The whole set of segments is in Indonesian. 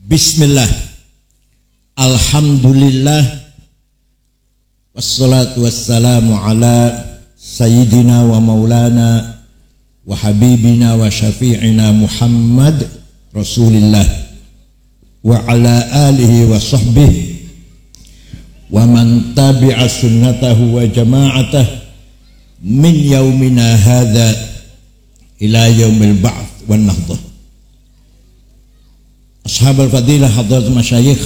Bismillah, alhamdulillah, wassalatu wassalamu ala sayyidina wa maulana wa habibina wa syafi'ina Muhammad Rasulillah wa ala alihi wa sahbihi wa man tabi'a sunnatahu wa jama'atah min yaumina hadha ila yaumil ba'th wan nahdah. Ashab al-fadilah hadrat masyayikh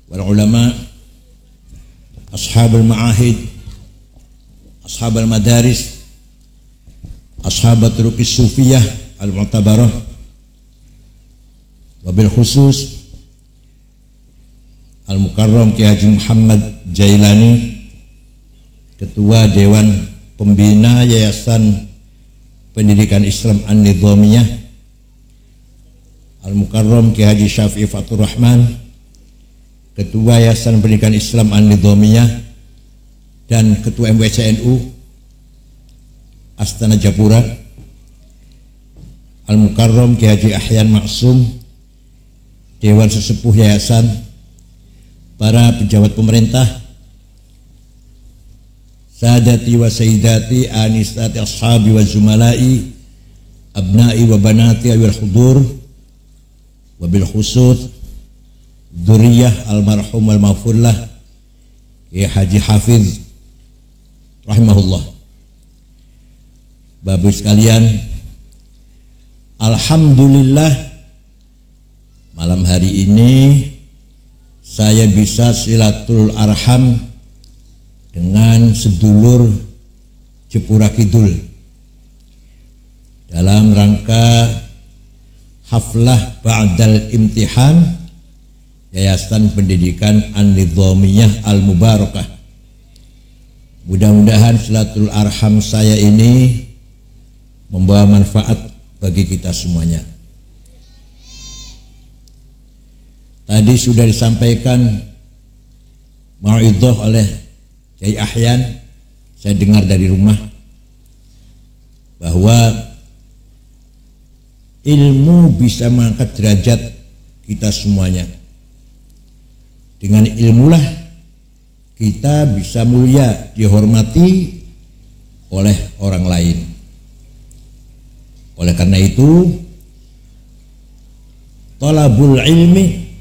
wal ulama, ashab al-ma'ahid, ashab al-madaris, ashab al-turuqis sufiyah al-mu'tabarah, wabil khusus al-mukarram Kiai Haji Muhammad Jailani, Ketua Dewan Pembina Yayasan Pendidikan Islam An-Nizamiyah, Al-Mukarram Kiai Haji Syafi'i Fatur Rahman, Ketua Yayasan Pendidikan Islam An-Nizamiyah dan Ketua MWCNU Astana Japura, Al-Mukarram Kiai Haji Ahyan Maksum, Dewan Sesepuh Yayasan, para pejabat pemerintah, Sadati wa Sayyidati, Anisati Ashabi wa Zumalai, Abnai wa Banati wal Hudur, wabil khusus dzurriyyah almarhum wal maghfurlah Kiai Haji Hafiz rahimahullah. Bapak sekalian, alhamdulillah malam hari ini saya bisa silatul arham dengan sedulur Jepura Kidul dalam rangka haflah ba'dal imtihan Yayasan Pendidikan An-Nizamiyah Al-Mubarakah. Mudah-mudahan silatul arham saya ini membawa manfaat bagi kita semuanya. Tadi sudah disampaikan mau'idhah oleh Kiai Ahyan, saya dengar dari rumah bahwa ilmu bisa mengangkat derajat kita semuanya. Dengan ilmulah kita bisa mulia, dihormati oleh orang lain. Oleh karena itu, talabul ilmi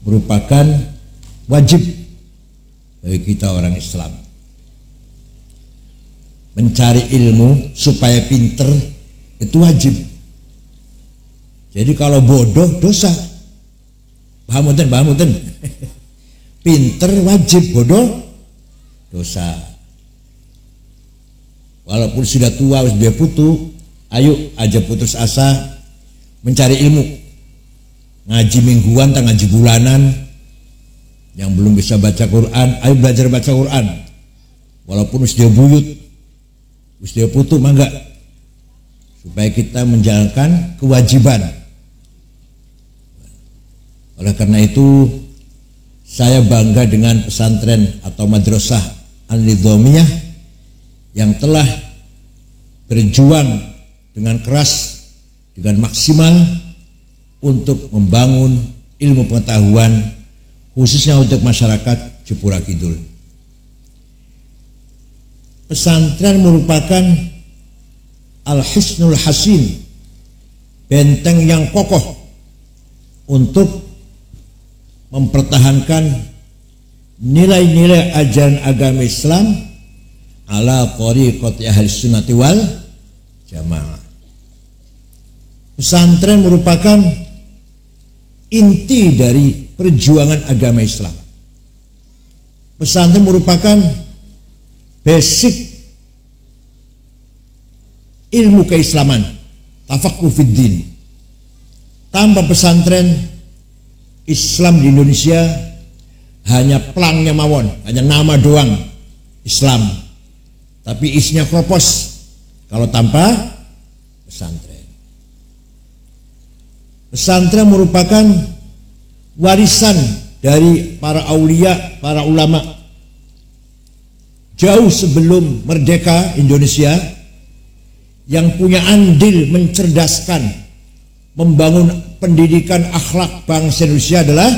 merupakan wajib bagi kita orang Islam. Mencari ilmu supaya pinter itu wajib. Jadi kalau bodoh dosa. Paham mboten? Pinter wajib, bodoh dosa. Walaupun sudah tua, sudah putu, ayo aja putus asa mencari ilmu. Ngaji mingguan, tak ngaji bulanan. Yang belum bisa baca Quran, ayo belajar baca Quran. Walaupun sudah buyut, sudah putu, mangga. Supaya kita menjalankan kewajiban. Oleh karena itu, saya bangga dengan pesantren atau madrasah An-Nizamiyah yang telah berjuang dengan keras, dengan maksimal untuk membangun ilmu pengetahuan khususnya untuk masyarakat Jepura Kidul. Pesantren merupakan Al-Hisnul Hasin, benteng yang kokoh untuk mempertahankan nilai-nilai ajaran agama Islam ala thariqati ahli sunnati wal jamaah. Pesantren merupakan inti dari perjuangan agama Islam. Pesantren merupakan basic ilmu keislaman, tafaqquh fid din. Tanpa pesantren, Islam di Indonesia hanya pelangnya mawon, hanya nama doang Islam, tapi isinya kropos kalau tanpa pesantren. Pesantren merupakan warisan dari para aulia, para ulama. Jauh sebelum merdeka Indonesia, yang punya andil mencerdaskan membangun pendidikan akhlak bangsa Indonesia adalah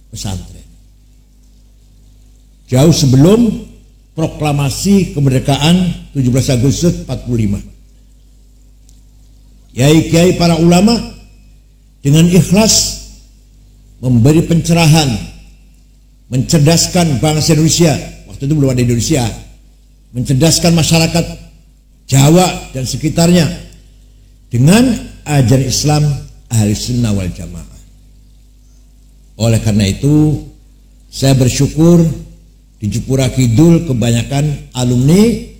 pesantren. Jauh sebelum proklamasi kemerdekaan 17 Agustus 45. Kiai-kiai para ulama dengan ikhlas memberi pencerahan, mencerdaskan bangsa Indonesia. Waktu itu belum ada Indonesia. Mencerdaskan masyarakat Jawa dan sekitarnya dengan ajaran Islam ahli sunnah wal jamaah. Oleh karena itu saya bersyukur di Jepura Kidul kebanyakan alumni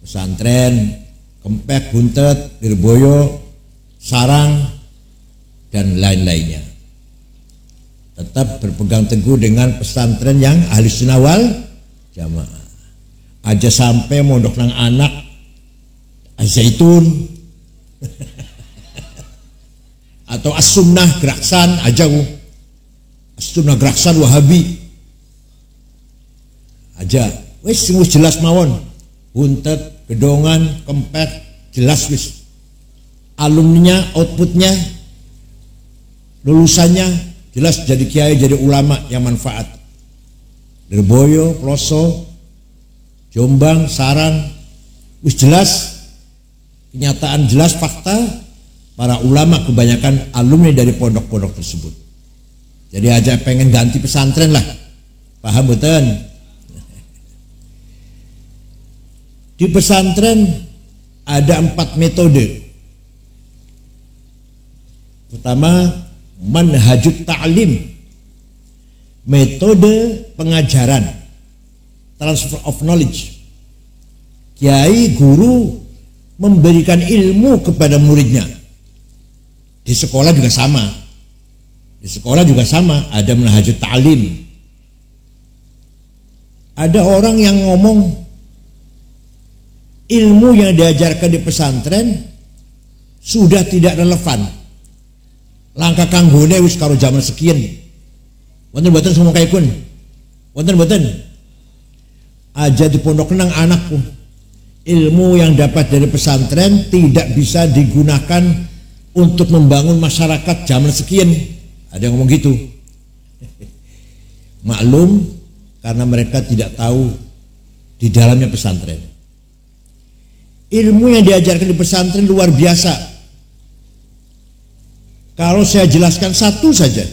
pesantren Kempek, Buntet, Lirboyo, Sarang dan lain-lainnya tetap berpegang teguh dengan pesantren yang ahli sunnah wal jamaah. Aja sampai mondok nang anak Zaitun atau As-Sunnah Geraksan aja, As-Sunnah Geraksan Wahabi aja, wis jelas mawon. Buntet, Gedongan, Kempek jelas wis. Alumninya, outputnya, lulusannya jelas jadi kiai, jadi ulama yang manfaat. Lirboyo, Ploso, Jombang, Sarang, wis jelas, kenyataan jelas, fakta. Para ulama kebanyakan alumni dari pondok-pondok tersebut. Jadi aja pengen ganti pesantren lah, paham betul? Di pesantren ada 4 metode. Pertama, manhajut ta'lim, metode pengajaran, transfer of knowledge. Kiai guru memberikan ilmu kepada muridnya. Di sekolah juga sama. Di sekolah juga sama, ada manhajut ta'lim. Ada orang yang ngomong ilmu yang diajarkan di pesantren sudah tidak relevan. Langkah kanggone wis karo zaman sekian. Wonten mboten semua kaikun. Wonten mboten. Aja di pondok nang anakku. Ilmu yang dapat dari pesantren tidak bisa digunakan untuk membangun masyarakat zaman sekian. Ada yang ngomong gitu. Maklum karena mereka tidak tahu di dalamnya pesantren. Ilmu yang diajarkan di pesantren luar biasa. Kalau saya jelaskan satu saja,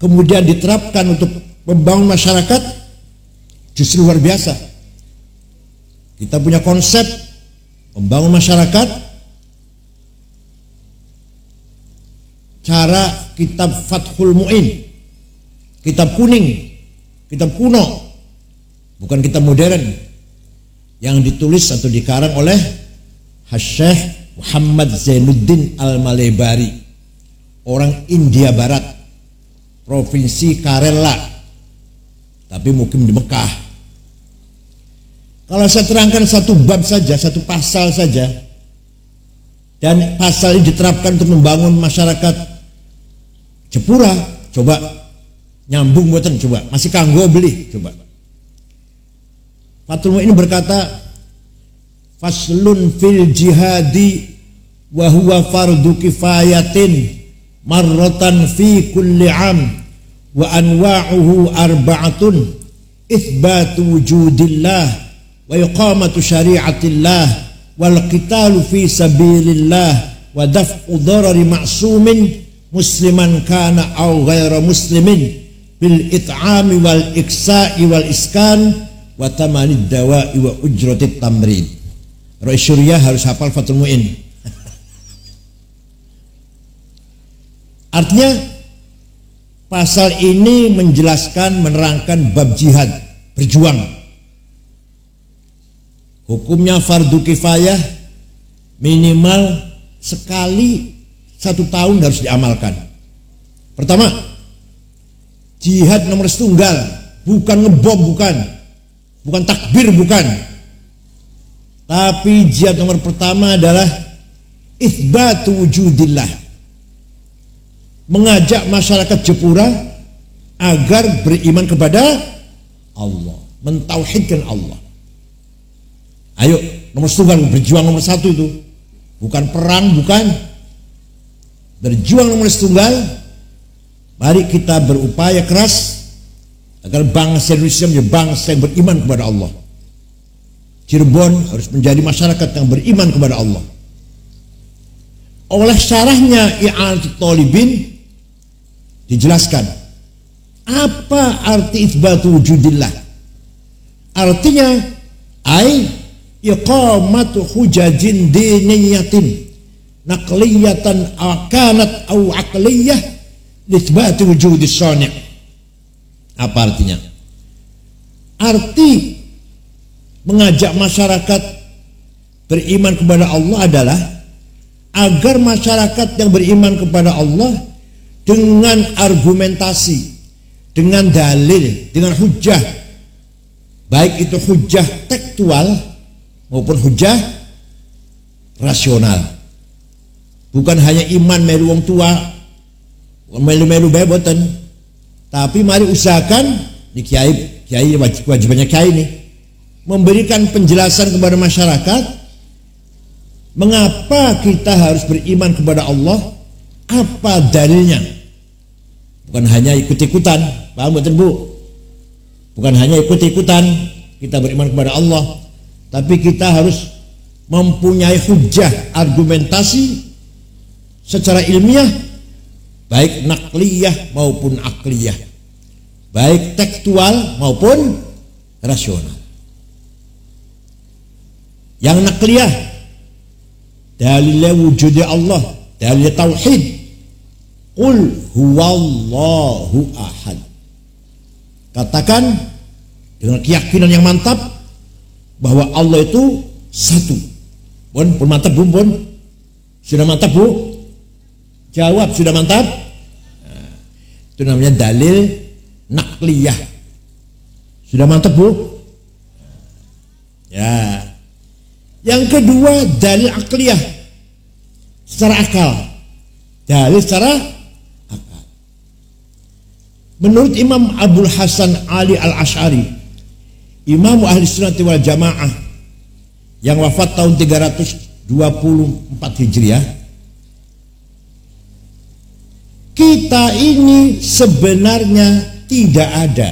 kemudian diterapkan untuk membangun masyarakat, justru luar biasa. Kita punya konsep membangun masyarakat, cara kitab Fathul Mu'in, kitab kuning, kitab kuno, bukan kitab modern, yang ditulis atau dikarang oleh Syekh Muhammad Zainuddin Al-Malebari, orang India Barat, provinsi Kerala, tapi mukim di Mekah. Kalau saya terangkan satu bab saja, satu pasal saja, dan pasal ini diterapkan untuk membangun masyarakat Jepura, coba nyambung buatan, coba masih kanggo beli, coba. Fathul Mu'in berkata, faslun fil jihadi wa huwa fardu kifayatin marratan fi kulli am wa anwa'uhu arba'atun itsbatu wujudillah wa iqamatu syari'atillah wal qitalu fi sabilillah wa daf'u dharari ma'sumin musliman kana aw ghaira muslimin bil it'ami wal iksa'i wal iskan wa tamanid dawa'i wa ujratit tamrid. Roy Syuriah harus hafal Fathul Mu'in. Artinya pasal ini menjelaskan, menerangkan bab jihad, berjuang. Hukumnya fardu kifayah, minimal sekali 1 tahun harus diamalkan. Pertama, jihad nomor setunggal, bukan ngebom, bukan takbir, bukan. Tapi jihad nomor pertama adalah itsbatu wujudillah, mengajak masyarakat Jepura agar beriman kepada Allah, mentauhidkan Allah. Ayo, nomor setunggal, berjuang nomor 1 itu. Bukan perang, bukan berjuang nomor tunggal. Mari kita berupaya keras agar bangsa Indonesia menjadi bangsa yang beriman kepada Allah. Cirebon harus menjadi masyarakat yang beriman kepada Allah. Oleh syarahnya I'anatul Talibin dijelaskan apa arti itsbatu wujudillah. Artinya iqamatu hujajin diniyatin naqliyatan akanat au aqliyah itsbatu wujudis shani'. Apa artinya? Arti mengajak masyarakat beriman kepada Allah adalah agar masyarakat yang beriman kepada Allah dengan argumentasi, dengan dalil, dengan hujah, baik itu hujah tekstual maupun hujah rasional. Bukan hanya iman melu wong tua, melu-melu beboten, tapi mari usahakan di kiai wajibannya kiai ini memberikan penjelasan kepada masyarakat mengapa kita harus beriman kepada Allah, apa dalilnya. Bukan hanya ikut-ikutan, paham betul Bu? Bukan hanya ikut-ikutan kita beriman kepada Allah, tapi kita harus mempunyai hujah, argumentasi secara ilmiah, baik nakliyah maupun akliyah, baik tekstual maupun rasional. Yang nakliyah dalilnya wujudnya Allah, dalilnya tauhid. Qul huwallahu ahad. Katakan dengan keyakinan yang mantap bahwa Allah itu satu. Pun mantap Bu, pun sudah mantap Bu? Jawab sudah mantap? Nah, itu namanya dalil nakliyah. Sudah mantap Bu? Ya. Yang kedua dalil akliyah, secara akal. Dalil secara akal. Menurut Imam Abdul Hasan Ali Al-Asy'ari, Imam Ahli Sunnah wal Jamaah yang wafat tahun 324 Hijriah, kita ini sebenarnya tidak ada,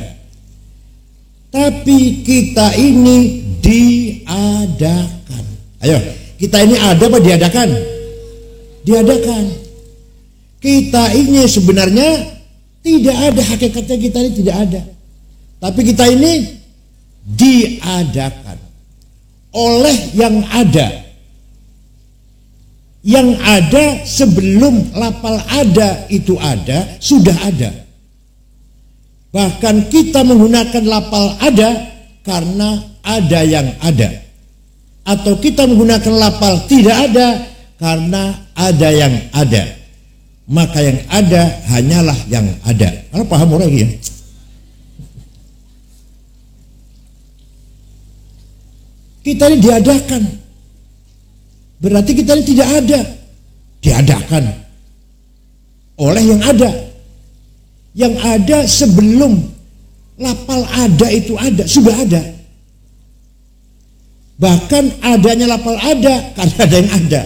tapi kita ini diadakan. Ayo, kita ini ada apa diadakan? Diadakan. Kita ini sebenarnya tidak ada, hakikatnya kita ini tidak ada, tapi kita ini diadakan oleh yang ada. Yang ada sebelum lafal ada itu ada, sudah ada. Bahkan kita menggunakan lafal ada karena ada yang ada, atau kita menggunakan lafal tidak ada karena ada yang ada. Maka yang ada hanyalah yang ada. Kalau paham orang ya? Kita ini diadakan, berarti kita ini tidak ada. Diadakan oleh yang ada. Yang ada sebelum lafal ada itu ada, sudah ada. Bahkan adanya lafal ada karena ada yang ada.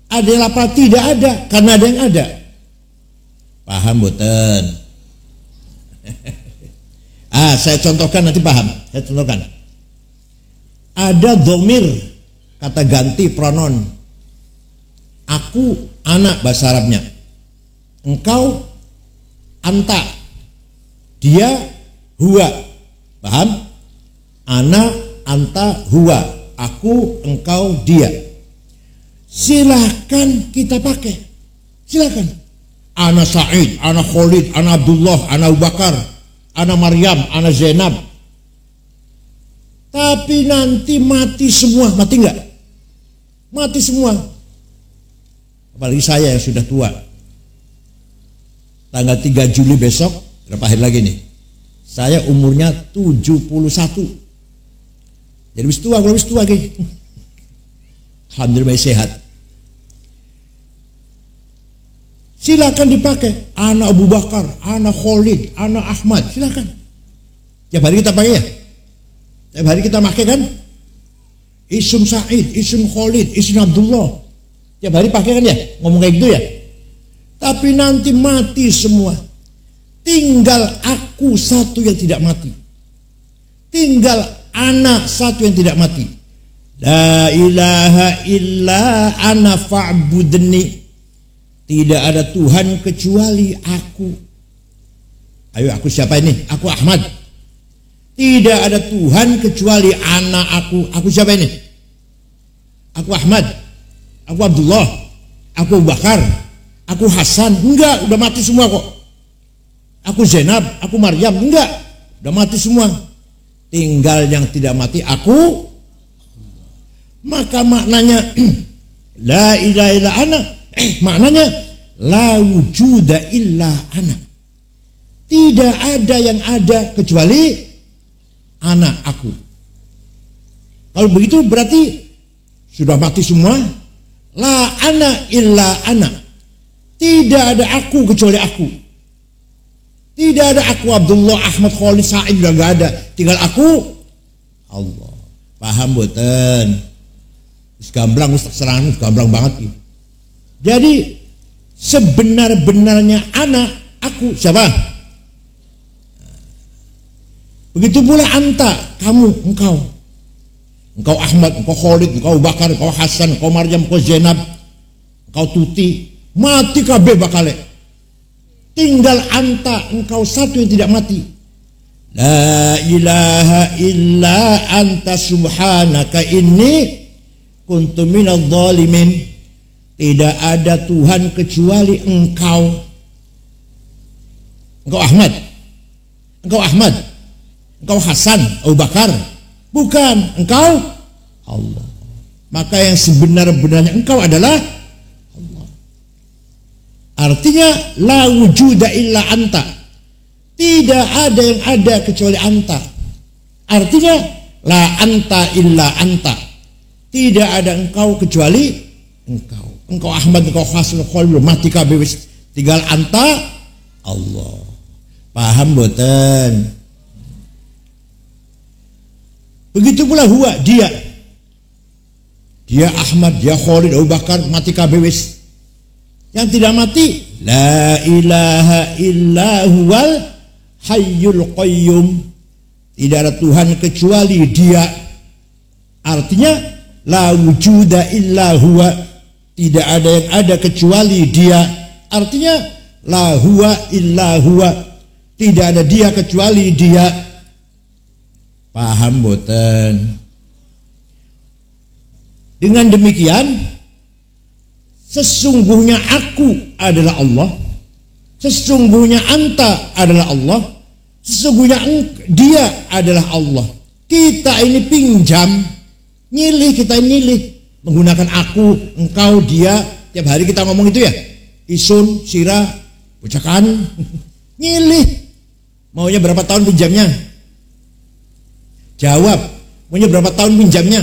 Ada lafal tidak ada karena ada yang ada. Paham boten? Saya contohkan nanti paham. Saya contohkan. Ada dhamir, kata ganti pronoun. Aku, anak bahasa Arabnya. Engkau, anta. Dia, huwa. Paham? Ana, anta, huwa. Aku, engkau, dia. Silahkan kita pakai. Silahkan. Ana Sa'id, ana Khalid, ana Abdullah, ana Abu Bakar, ana Maryam, ana Zainab. Tapi nanti mati semua. Mati enggak? Mati semua. Apalagi saya yang sudah tua. Tanggal 3 Juli besok, berapa hari lagi nih? Saya umurnya 71. Jadi lebih tua, lebih tua lagi. Alhamdulillah sehat. Silakan dipakai. Anak Abu Bakar, anak Khalid, anak Ahmad, silakan. Tiap hari kita pakai ya? Tiap hari kita pakai kan? Ism Sa'id, Ism Khalid, Ism Abdullah. Tiap hari pakai kan ya? Ngomong kayak gitu ya? Tapi nanti mati semua. Tinggal aku satu yang tidak mati. Tinggal anak satu yang tidak mati. La ilaha illa ana fa'budni. Tidak ada Tuhan kecuali aku. Ayo, aku siapa ini? Aku Ahmad. Tidak ada Tuhan kecuali anak aku. Aku siapa ini? Aku Ahmad. Aku Abdullah. Aku Bakar. Aku Hasan. Enggak, udah mati semua kok. Aku Zainab. Aku Maryam. Enggak, udah mati semua. Tinggal yang tidak mati aku. Maka maknanya la ilaha illa ana. Maknanya la wujuda illa ana. Tidak ada yang ada kecuali anak aku. Kalau begitu berarti sudah mati semua. La ana illa ana. Tidak ada aku kecuali aku. Tidak ada aku Abdullah, Ahmad, Khalid, Sa'id, udah gak ada. Tinggal aku Allah. Paham boten? Gamblang, serang gamblang banget ya. Jadi sebenar-benarnya anak aku siapa? Begitu pula anta, kamu, engkau. Engkau Ahmad, engkau Khalid, engkau Bakar, engkau Hasan, engkau Maryam, engkau Zainab, engkau Tuti. Mati kabeh bakale. Tinggal anta, engkau satu yang tidak mati. La ilaha illa anta subhanaka inni kuntu minadh dhalimin. Tidak ada Tuhan kecuali engkau. Engkau Ahmad. Engkau Ahmad. Engkau Hasan, Abu Bakar. Bukan, engkau Allah. Maka yang sebenar-benarnya engkau adalah Allah. Artinya la wujuda illa anta. Tidak ada yang ada kecuali anta. Artinya la anta illa anta. Tidak ada engkau kecuali engkau. Engkau Ahmad, engkau Hasan, engkau belum mati kabeh wis. Tinggal anta Allah. Paham boten? Begitu pula huwa, dia. Dia Ahmad, dia Khalid, Abu Bakar, mati kabeh wis. Yang tidak mati, la ilaha illa huwal hayyul qayyum. Tidak ada Tuhan kecuali dia. Artinya la wujuda illa huwa. Tidak ada yang ada kecuali dia. Artinya la huwa illa huwa. Tidak ada dia kecuali dia. Paham boten? Dengan demikian, sesungguhnya aku adalah Allah. Sesungguhnya anta adalah Allah. Sesungguhnya dia adalah Allah. Kita ini pinjam, nyilih, kita nyilih. Menggunakan aku, engkau, dia. Tiap hari kita ngomong itu ya. Isun, sirah, ucakan. Nyilih. Maunya berapa tahun pinjamnya? Jawab. Maunya berapa tahun pinjamnya?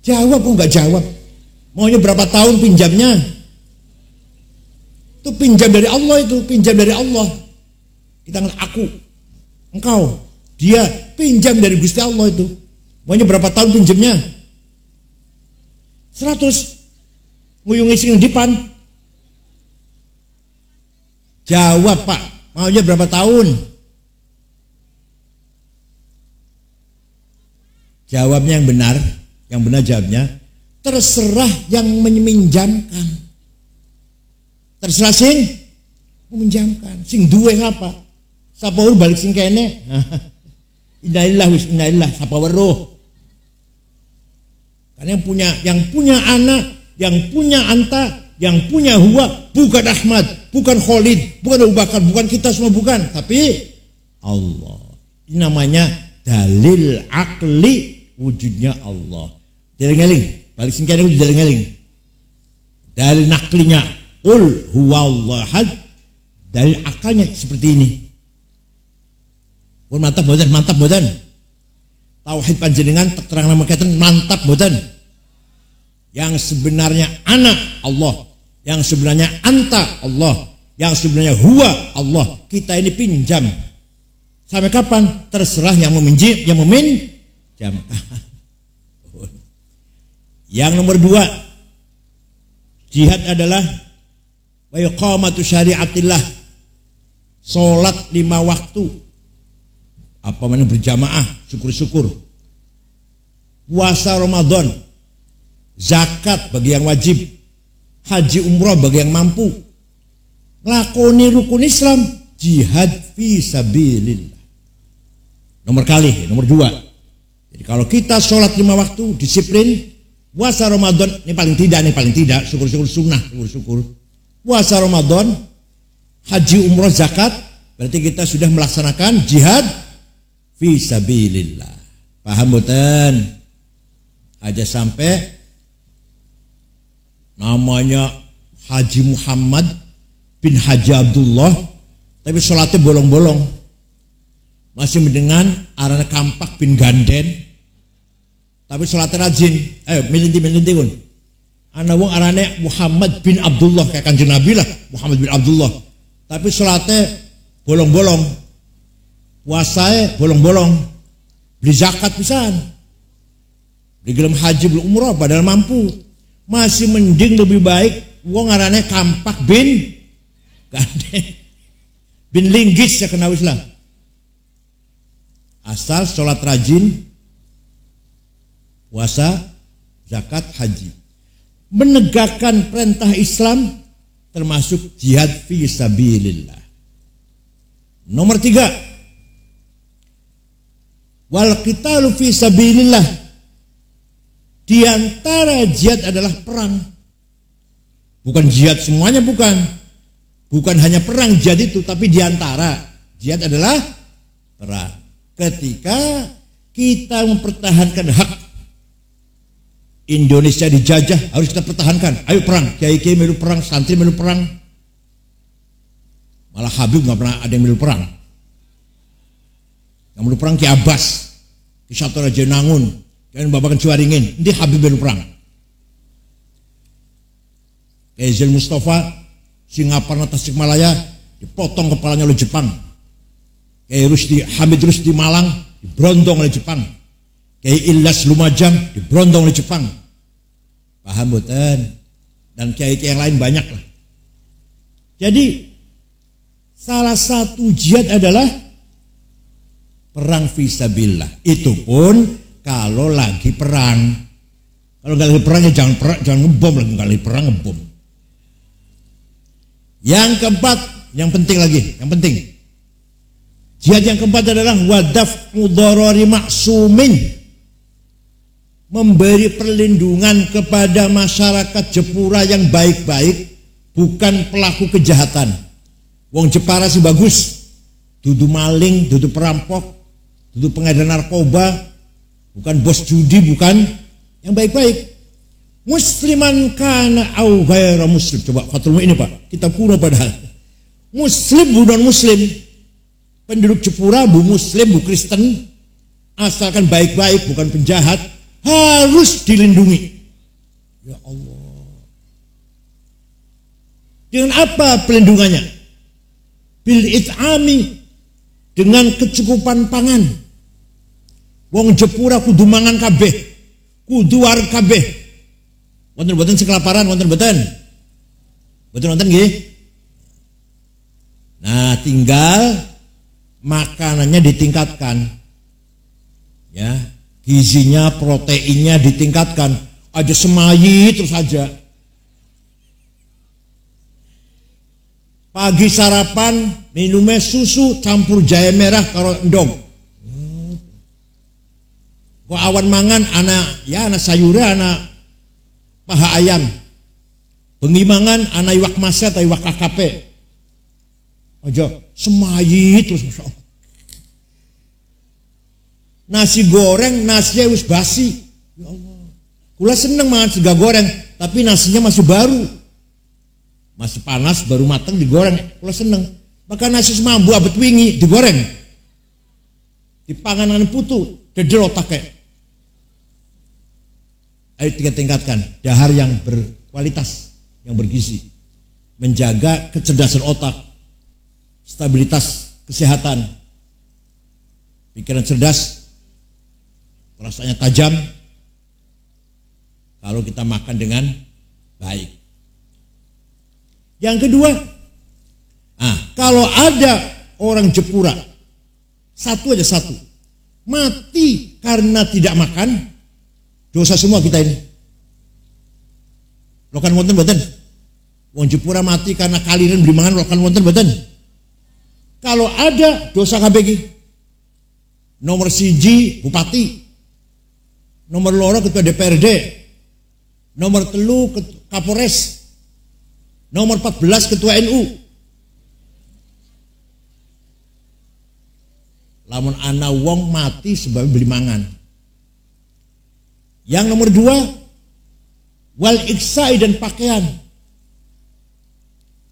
Jawab, kok enggak jawab? Maunya berapa tahun pinjamnya? Itu pinjam dari Allah itu. Pinjam dari Allah. Kita ngeliat aku, engkau, dia. Pinjam dari Gusti Allah itu. Maunya berapa tahun pinjamnya? 100. Nguyungi sing dipan. Jawab Pak, maunya berapa tahun? Jawabnya yang benar jawabnya. Terserah yang meminjamkan. Terserah sing meminjamkan. Sing duwe apa? Sapa balik sing kene? Innalillah wis innalillah sapa weruh. Karena yang punya anak, yang punya anta, yang punya huwa bukan Ahmad, bukan Khalid, bukan Abu Bakar, bukan kita semua, bukan, tapi Allah. Ini namanya dalil akli wujudnya Allah. Deling-eling, balik singkatnya itu deling-eling. Dalil naklinya, qul huwallahu ahad. Dalil akalnya seperti ini. Pun mantap boten. Tauhid panjenengan terang nama kaitan mantap boten. Yang sebenarnya anak Allah, yang sebenarnya anta Allah, yang sebenarnya huwa Allah. Kita ini pinjam. Sampai kapan? Terserah yang meminjam. Yang nomor 2, Jihad adalah wa iqamatu syariatillah, salat 5 waktu, apa mana berjamaah, syukur-syukur. Puasa Ramadan, zakat bagi yang wajib, haji umrah bagi yang mampu. Lakoni rukun Islam, jihad fi sabilillah. Nomor 2. Jadi kalau kita sholat 5 waktu, disiplin, puasa Ramadan, ini paling tidak, syukur-syukur sunnah, syukur-syukur. Puasa Ramadan, haji umrah zakat, berarti kita sudah melaksanakan jihad fi sabilillah. Paham boten? Aja sampai namanya Haji Muhammad bin Haji Abdullah, tapi sholatnya bolong-bolong. Masih mendengar arana Kampak bin Ganden, tapi sholatnya rajin. Ayo melinti pun. Ana wong arane Muhammad bin Abdullah, kayak Kanjeng Nabi lah, Muhammad bin Abdullah. Tapi sholatnya bolong-bolong, puasanya bolong-bolong, beli zakat pisan, beli gelem haji, beli umrah, padahal mampu. Masih mending lebih baik wong arane Kampak bin Ganden, bin Linggis ya kena Islam. Asal sholat rajin, puasa, zakat, haji, menegakkan perintah Islam, termasuk jihad fi sabilillah. Nomor 3, wal qitalu fi sabilillah. Di antara jihad adalah perang. Bukan jihad semuanya, bukan hanya perang jihad itu, tapi di antara jihad adalah perang. Ketika kita mempertahankan hak Indonesia dijajah, harus kita pertahankan. Ayo perang, kiai-kiai melu perang, santri melu perang. Malah Habib nggak pernah ada yang melu perang. Yang melu perang Ki Abbas, Ki Sato Raja Nangun, kan Babakan Ciwaringin, ini Habib melu perang. Ki Zain Mustafa, Singaparna Tasikmalaya, dipotong kepalanya oleh Jepang. Ki Hamid Rusdi Malang, diberondong oleh Jepang. Kiai Ilyas Lumajang, diberondong oleh Jepang. Paham boten? Dan kiai-kiai yang lain banyak lah. Jadi salah satu jihad adalah perang fisabilillah. Itu pun kalau lagi perang. Kalau nggak lagi perang ya jangan ngebom lagi, nggak lagi perang ngebom. Yang keempat, yang penting, jihad yang keempat adalah wadaf mudharari maksumin, memberi perlindungan kepada masyarakat Jepura yang baik-baik, bukan pelaku kejahatan. Wong Jepara sih bagus, dudu maling, dudu perampok, dudu pengedar narkoba, bukan bos judi, bukan, yang baik-baik. Musliman kana au ghaira muslim. Coba fatul ini Pak, kita pura padahal. Muslim bukan muslim. Penduduk Jepura bu muslim, bu Kristen, asalkan baik-baik, bukan penjahat, harus dilindungi. Ya Allah. Dengan apa pelindungannya? Bil it'ami, dengan kecukupan pangan. Wong Jepura kudu mangan kabeh, kudu war kabeh. Wonten-wonten sekelaparan, wonten-wonten nggih. Nah, tinggal makanannya ditingkatkan. Ya, gizinya, proteinnya ditingkatkan. Aja semayi terus aja. Pagi sarapan minumnya susu campur jahe merah karo endong. Kok awan mangan anak sayura, anak paha ayam. Bengi mangan anak iwak maset atau iwak KKP. Aja semayi terus, Masya Allah. Nasi goreng, nasinya wis basi. Ya Allah. Kula seneng mangan sega goreng, tapi nasinya masih baru. Masih panas, baru matang digoreng. Kula seneng. Maka nasi semambu abet wingi digoreng. Dipanganan putu, dedel otaknya. Ayo kita tingkatkan dahar yang berkualitas, yang bergizi, menjaga kecerdasan otak, stabilitas kesehatan, pikiran cerdas, perasaannya tajam. Kalau kita makan dengan baik, Yang kedua, kalau ada orang Jepura, satu, mati karena tidak makan, dosa semua kita ini. Lokan wonten mboten? Wong Jepura mati karena kaliren beli mangan, lokan wonten mboten? Kalau ada dosa kabeh. Nomor 1 bupati, nomor 2 ketua DPRD, nomor 3 Kapolres, nomor 14 ketua NU. Lamun ana wong mati sebab beli mangan. Yang nomor 2, wal iksai dan pakaian.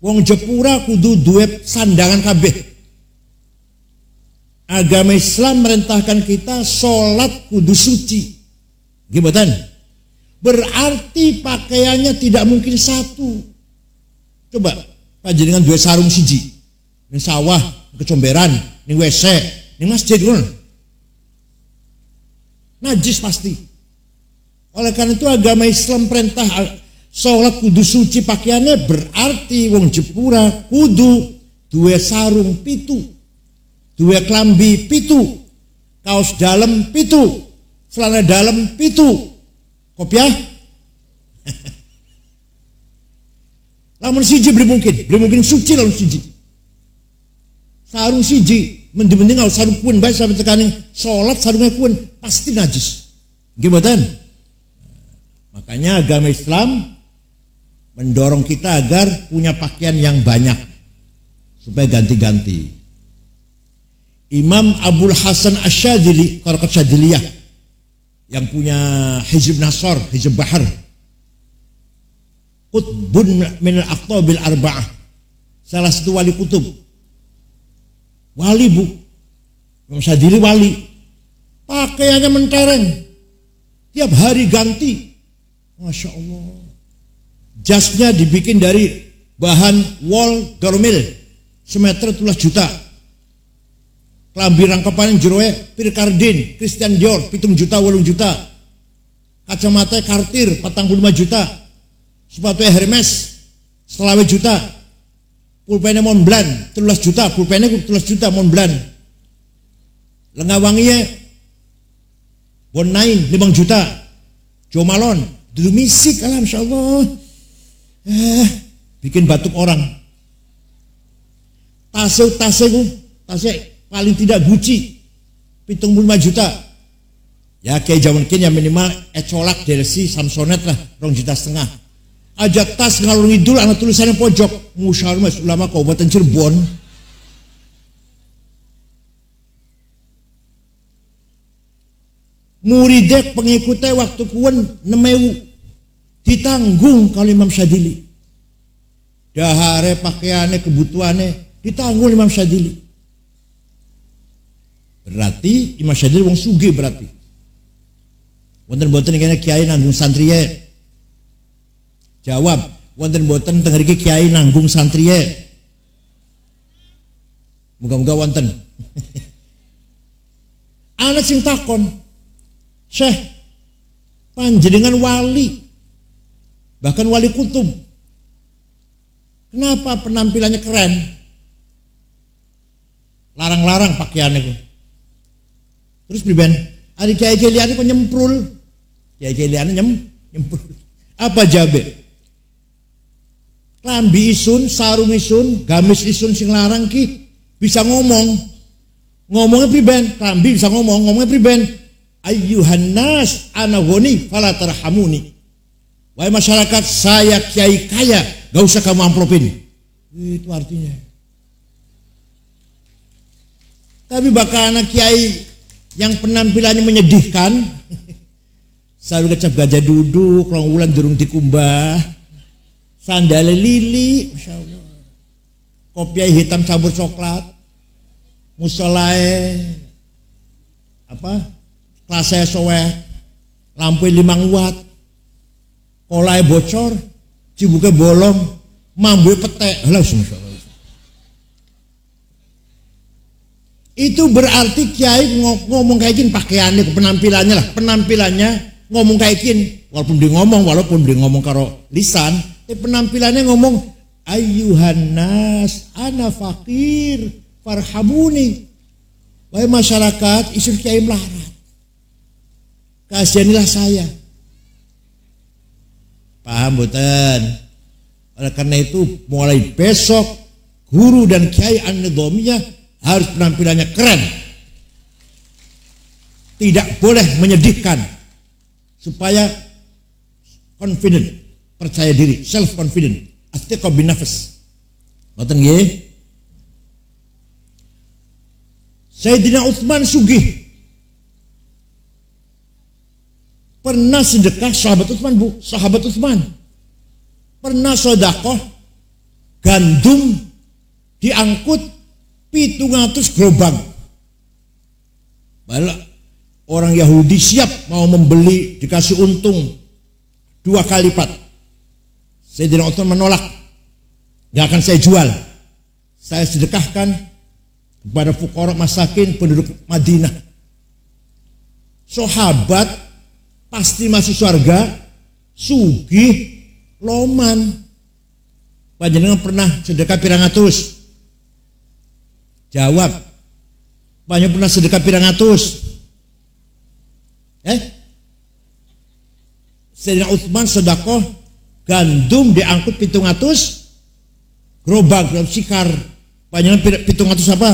Wong Jepura kudu duwe sandangan kabeh. Agama Islam merintahkan kita sholat kudu suci. Gimana? Berarti pakaiannya tidak mungkin satu. Coba panjenengan dua sarung siji, ning sawah, kecomberan, ning WC, ning masjid ngono. Najis pasti. Oleh karena itu agama Islam perintah sholat kudu suci pakaiannya, berarti wong Jepura kudu dua sarung 7. Dua klambi 7, kaos dalam 7, celana dalam 7, kopiah. Lamun siji belum mungkin suci lamun siji. Sarung siji, mending kalau sarung kun baik sampai tekaning sholat sarungnya kun pasti najis. Gimana? Makanya agama Islam mendorong kita agar punya pakaian yang banyak supaya ganti-ganti. Imam Abul Hasan Asyadzili, Tariqat Syadziliyah, yang punya Hizb Nasr, Hizb Bahar, Qutbun min al-Aqtabil Arba'ah, salah satu wali kutub, wali bu, Imam Syadzili wali, pakaiannya mentereng, tiap hari ganti, Masya Allah. Jasnya dibikin dari bahan wol garmil, semeter 12 juta. Kelambi rangkepan jeroe Pirkardin, Christian Dior 7 juta 8 juta. Kacamata Cartier 45 juta. Sepatu Hermes 20 juta. Pulpennya Montblanc 13 juta, pulpennya 13 juta Montblanc. Lenga wanginya Bon 9 5 juta. Jo Malone dulu misik alam insyaallah. Bikin batuk orang. Tasnya paling tidak Gucci 75 juta. Ya kayak zaman kini yang minimal ecolak Delsi Samsonite lah 2,5 juta. Aja tas ngalur ngidul anak tulisannya pojok Musyawarah Majelis Ulama Kabupaten Cirebon. Muridek pengikutnya waktu kuwen 6.000 ditanggung kalau Imam Syadzili. Dahare pakaiannya kebutuhannya ditanggung Imam Syadzili. Berarti Imam Syadzili wong sugih berarti. Wonten-wonten kene kiai nanggung santriye. Jawab, wonten-wonten teng mriki kiai nanggung santriye. Muga-muga wonten. Ana sing takon, Syekh, panjenengan wali, bahkan wali kutub, kenapa penampilannya keren? Larang-larang pakaiannya itu. Terus priben, ada kiai-kiai liane kok nyemprul. Kiai-kiai liane nyemprul. Apa jabe? Klambi isun, sarung isun, gamis isun sing larang ki bisa ngomong. Ngomongnya priben, klambi bisa ngomongnya priben. Ayyuhan nas ana ghani fala tarhamuni. Wahai masyarakat, saya kiai kaya, gak usah kamu amplopin. Itu artinya. Tapi bakal anak kiai yang penampilannya menyedihkan, selalu kecap gajah duduk, rong wulan durung dikumbah, sandal lili, Masya Allah, kopiah hitam campur coklat, musolae, kelasnya soek, lampu 5 watt, kolai bocor, cibuknya bolong, mambu petek, halah Masya Allah. Itu berarti kiai ngomong kayak gini, pakaiannya, penampilannya ngomong kayak gini, walaupun dia ngomong karo lisan, tapi penampilannya ngomong ayyuhan nas ana fakir farhamuni. Wahai masyarakat, istri kiai melarat, kasihanilah saya. Paham boten? Oleh karena itu mulai besok guru dan kiai an-nidhamiyah harus penampilannya keren, tidak boleh menyedihkan, supaya confident, percaya diri, self confident, athiqah bin nafs. Ngoten nggih. Sayyidina Utsman sugih, pernah sedekah sahabat Utsman, Bu, sahabat Utsman pernah sedekah gandum diangkut 700 gerobak. Malah orang Yahudi siap mau membeli, dikasih untung 2 kali lipat. Sayyidina Utsman menolak, gak akan saya jual, saya sedekahkan kepada fuqara masakin penduduk Madinah. Sahabat pasti masuk surga, sugih loman. Panjenengan pernah sedekah pirang atus? Jawab. Panjenengan pernah sedekah pirang atus? Sayyidina Utsman sedekah gandum diangkut 700 gerobak sikar. Panjenengan 700 apa?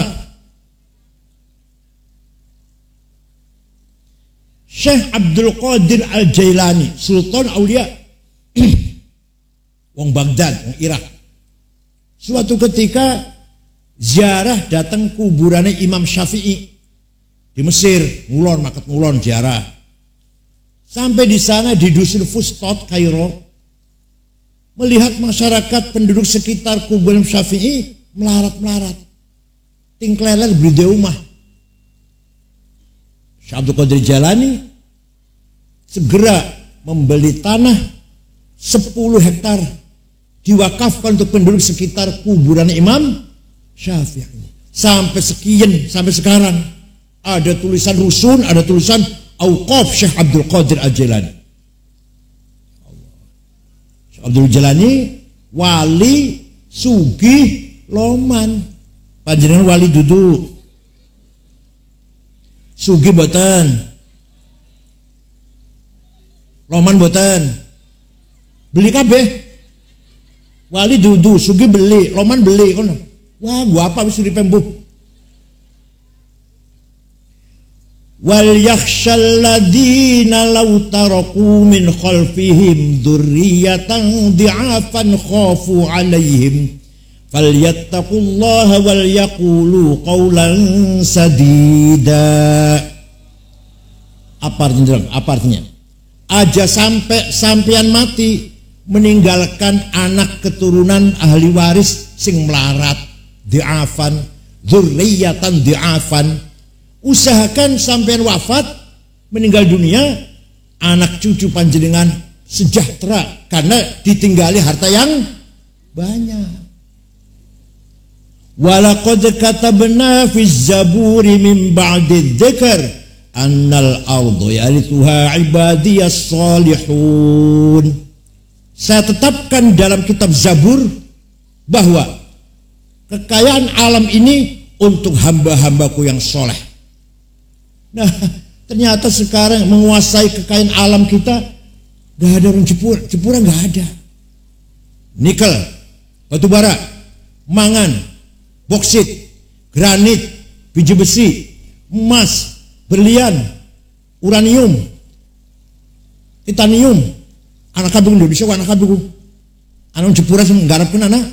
Syekh Abdul Qadir Al-Jailani, Sultan Aulia wong Baghdad, wong Irak. Suatu ketika ziarah datang kuburannya Imam Syafi'i di Mesir, ngulon maket ngulon ziarah. Sampai di sana di Dusun Fustot, Kairo, melihat masyarakat penduduk sekitar kuburan Syafi'i melarat-melarat, tingkleler beli di rumah. Syekh Abdul Qadir Jailani segera membeli tanah 10 hektar diwakafkan untuk penduduk sekitar kuburan Imam Syafi'i. Sampai sekarang ada tulisan rusun, ada tulisan Auqaf Syekh Abdul Qadir Al-Jailani. Syekh Abdul Jailani wali sugih loman. Panjenengan wali duduk sugih boten, loman boten, beli kabeh. Wali dudu, sugih beli, loman beli kono. Wah, gua apa wis uripe mbuh. Wal yakhshal ladina law taraku min khalfihim dzurriyyatan dhi'afan khafu 'alaihim falyattaqullaha wal yaqulu qawlan sadida. Apa artinya? Aja sampean mati meninggalkan anak keturunan ahli waris sing melarat, di'afan, dzurriyyatan di'afan. Usahakan sampean wafat meninggal dunia, anak cucu panjenengan sejahtera karena ditinggali harta yang banyak. Walaqad katabna fiz zaburi min ba'di dzikr annal arda yarithuha ibadiyas salihun. Saya tetapkan dalam kitab Zabur bahwa kekayaan alam ini untuk hamba-hambaku yang soleh. Nah, ternyata sekarang menguasai kekayaan alam kita gak ada orang Jepura gak ada. Nikel, batu bara, mangan, boksit, granit, biji besi, emas, berlian, uranium, titanium. Anak kabung Indonesia, anak kabung. Anak Jepura menggarapkan anak.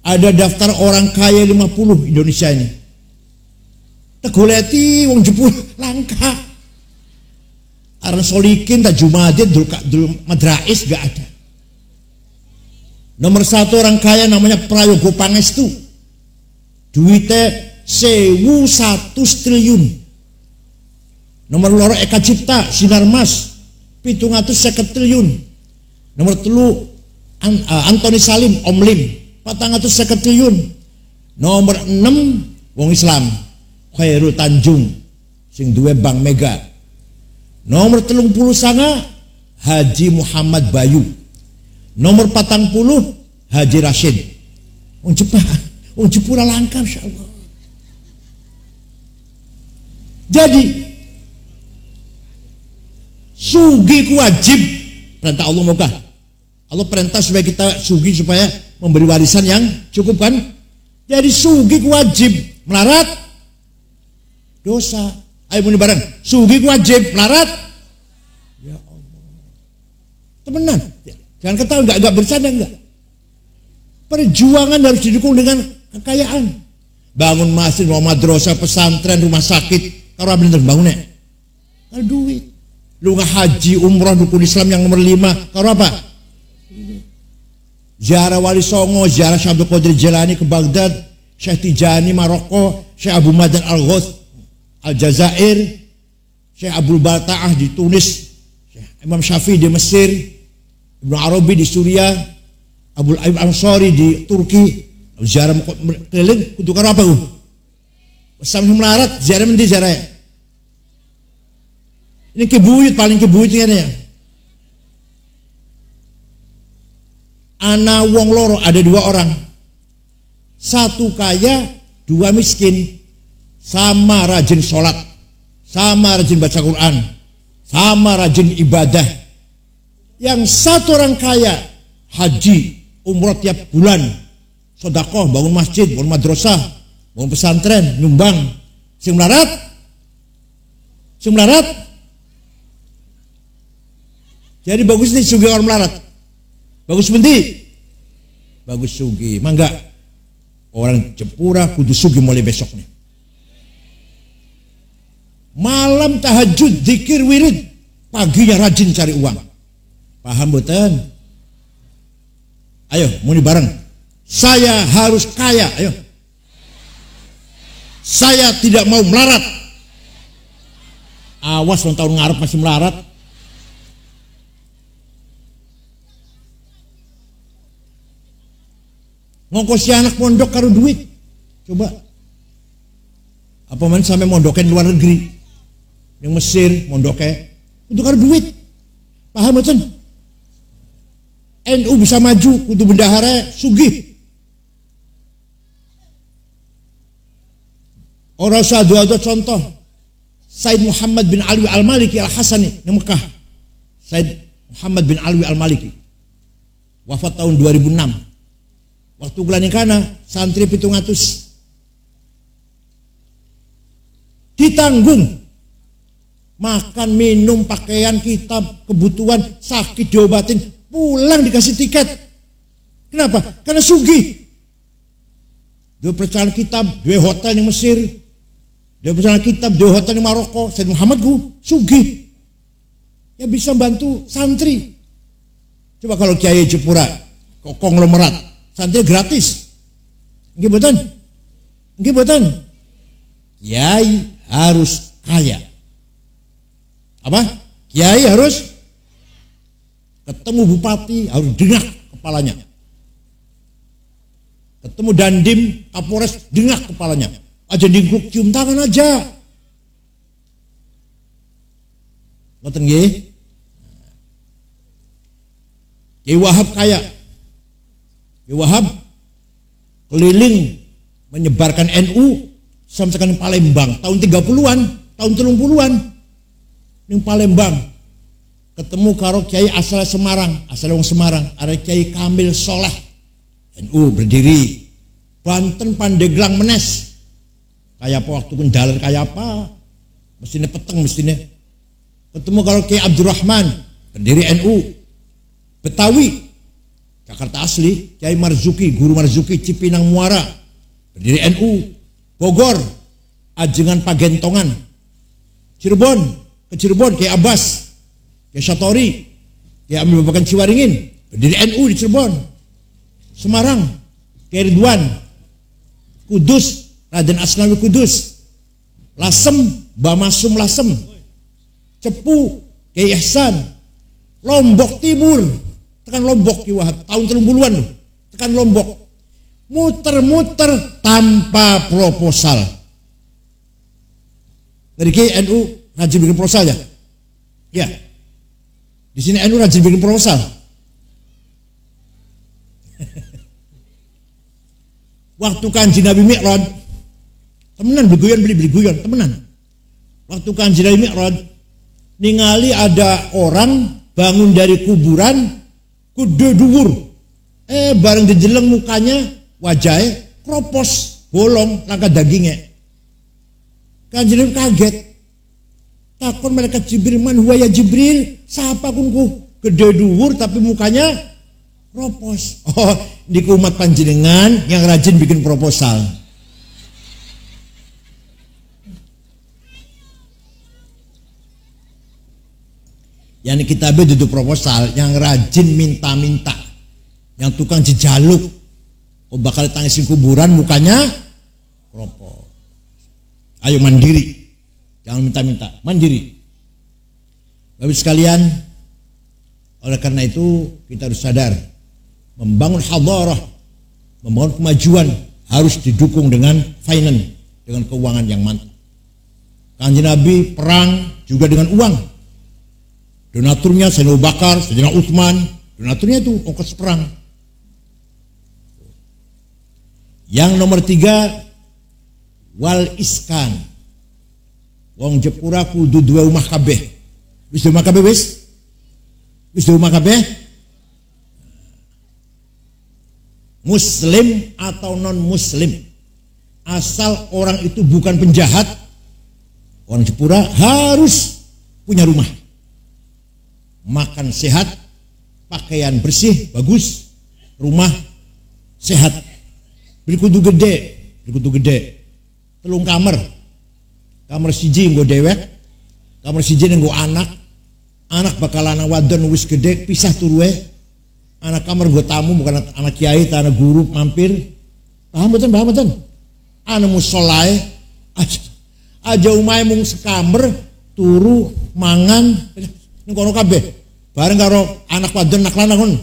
Ada daftar orang kaya 50 Indonesia ini. Tegoleti wong Jepura langka. Arna Solikin, Tajumadin, Dul Madrais gak ada. Nomor 1 orang kaya namanya Prayogo Pangestu. Duitnya 1.100 triliun. Nomor 2 Eka Cipta, Sinarmas 750 triliun. Nomor 3 Antoni Salim, Om Lim 450 triliun. Nomor 6 wong Islam Khairul Tanjung sing duwe Bank Mega. Nomor 39 Haji Muhammad Bayu. Nomor 40 Haji Rashid. Jepura langka insyaallah. Jadi sugi ku wajib, perintah Allah moga. Allah perintah supaya kita sugi, supaya memberi warisan yang cukup kan. Jadi sugi ku wajib, melarat dosa. Ayo muni bareng, sugi ku wajib, melarat ya Allah. Temenan, jangan ketawa, enggak bercanda enggak. Perjuangan harus didukung dengan kekayaan. Bangun masjid, madrasah, pesantren, rumah sakit, kalau bener bangunnya, kalau duit. Lu haji, umroh, rukun Islam yang nomor 5, kalau apa? Ziarah Wali Songo, ziarah Syekh Abdul Qadir Jilani ke Baghdad, Syekh Tijani Maroko, Syekh Abu Madan Al-Ghoth Aljazair, Syekh Abdul Bata'ah di Tunis, Syekh Imam Syafi'i di Mesir, Ibnu Arabi di Suriah, Abdul Ayyub Ansari di Turki. Ziarah keliling untuk apa? Sampai melarat, ziarah menti ziarah. Ini kebuyut, paling kebuyut ini ya. Ana wong loro, ada 2 orang. Satu kaya, 2 miskin. Sama rajin sholat, sama rajin baca Quran, sama rajin ibadah. Yang satu orang kaya, haji, umroh tiap bulan, sedekah, bangun masjid, bangun madrasah, bangun pesantren, nyumbang. Sing melarat, jadi bagus nih sugi orang melarat. Bagus bendi, bagus sugi. Mangga orang Jepura kudu sugi mulai besok nih. Malam tahajud, zikir, wirid, paginya rajin cari uang. Paham betul? Ayo, muni bareng. Saya harus kaya, ayo. Saya tidak mau melarat. Awas tahun ngarep masih melarat. Ngongkosi anak mondok karo duit. Coba. Apa man sampai mondokin luar negeri? Yang Mesir mondoknya untuk karo duit. Paham betul? NU bisa maju untuk bendahara sugih. Orang satu contoh, Said Muhammad bin Alwi Al-Maliki Al-Hasani di Mekah. Said Muhammad bin Alwi Al-Maliki wafat tahun 2006. Waktu gulanikana santri 700 ditanggung makan, minum, pakaian, kitab, kebutuhan, sakit diobatin, pulang dikasih tiket. Kenapa? Karena sugih. Dia percaya kitab, dia hotel di Mesir, dia percaya kitab, dia hotel di Maroko. Said Muhammad sugih. Ya bisa bantu santri. Coba kalau Kiai Jepura, konglomerat, santri gratis. Nggih mboten? Nggih mboten? Kiai harus kaya. Apa? Kiai harus ketemu bupati, harus dengak kepalanya. Ketemu dandim, kapolres, dengak kepalanya. Aja dingkluk, cium tangan aja. Ngoten nggih? Kiai Wahab kaya. Kiai Wahab keliling menyebarkan NU sampai ke Palembang tahun 30-an, tahun 30-an. Ning Palembang ketemu karo Kiai asal Semarang, asal wong Semarang, ada Kiai Kamil Soleh NU berdiri. Banten Pandeglang Menes. Kayak apa waktu kendalan kayak apa? Mestinya peteng mestinya. Ketemu karo Kiai Abdurrahman berdiri NU. Betawi Jakarta asli, Kiai Marzuki, Guru Marzuki Cipinang Muara berdiri NU. Bogor Ajengan Pagentongan. Cirebon ke Cirebon, Kiai Abbas, Kiai Satori, Kiai Amil Babakan Ciwaringin, berdiri NU di Cirebon. Semarang, Kiai Ridwan, Kudus, Raden Asnawi Kudus, Lasem, Bamasum Lasem, Cepu, Kiai Ihsan, Lombok Timur, tekan Lombok Kiai Wahab, tahun 30-an loh, tekan Lombok, muter-muter tanpa proposal. Dari Kiai NU ngaji bikin proposal ya? Ya. Di sini NU rajin bikin proposal. Waktu Kanjeng Nabi Mi'raj, temenan beli guyon, temenan. Waktu Kanjeng Nabi Mi'raj, ningali ada orang bangun dari kuburan, kudu dhuwur. Bareng dijeleng mukanya, wajahnya kropos, bolong, langkah dagingnya. Kanjeng Nabi kaget. Takon malaikat Jibril, man huwa ya Jibril, siapa kunku gede dhuwur tapi mukanya kropos. Oh, di umat panjenengan yang rajin bikin proposal. Yang kita duduk proposal, yang rajin minta-minta, yang tukang jejaluk, oh bakal tangisin kuburan mukanya kropos. Ayo mandiri. Jangan minta-minta, mandiri. Bapak sekalian, oleh karena itu kita harus sadar, membangun hadarah, membangun kemajuan harus didukung dengan finance, dengan keuangan yang mantap. Kanjeng Nabi perang juga dengan uang. Donaturnya Sayyidina Abu Bakar, Sayyidina Utsman, donaturnya itu ongkos perang. Yang nomor 3, wal iskan. Wong Jepura kudu duwe omah kabeh. Wis duwe omah kabeh wis? Wis duwe omah kabeh? Muslim atau non muslim, asal orang itu bukan penjahat, orang Jepura harus punya rumah. Makan sehat, pakaian bersih, bagus, rumah sehat. Beli kudu gede. Telung kamar. Kamar siji nggo dewek, kamar siji nggo anak bakal anak wadon wis gede pisah turuwe. Anak kamar nggo tamu bukan anak kiai, anak guru mampir. Paham mboten? Anu musolae aja umahe mung sekamar turu mangan ning kono kabeh. Bareng karo anak wadon anak lanang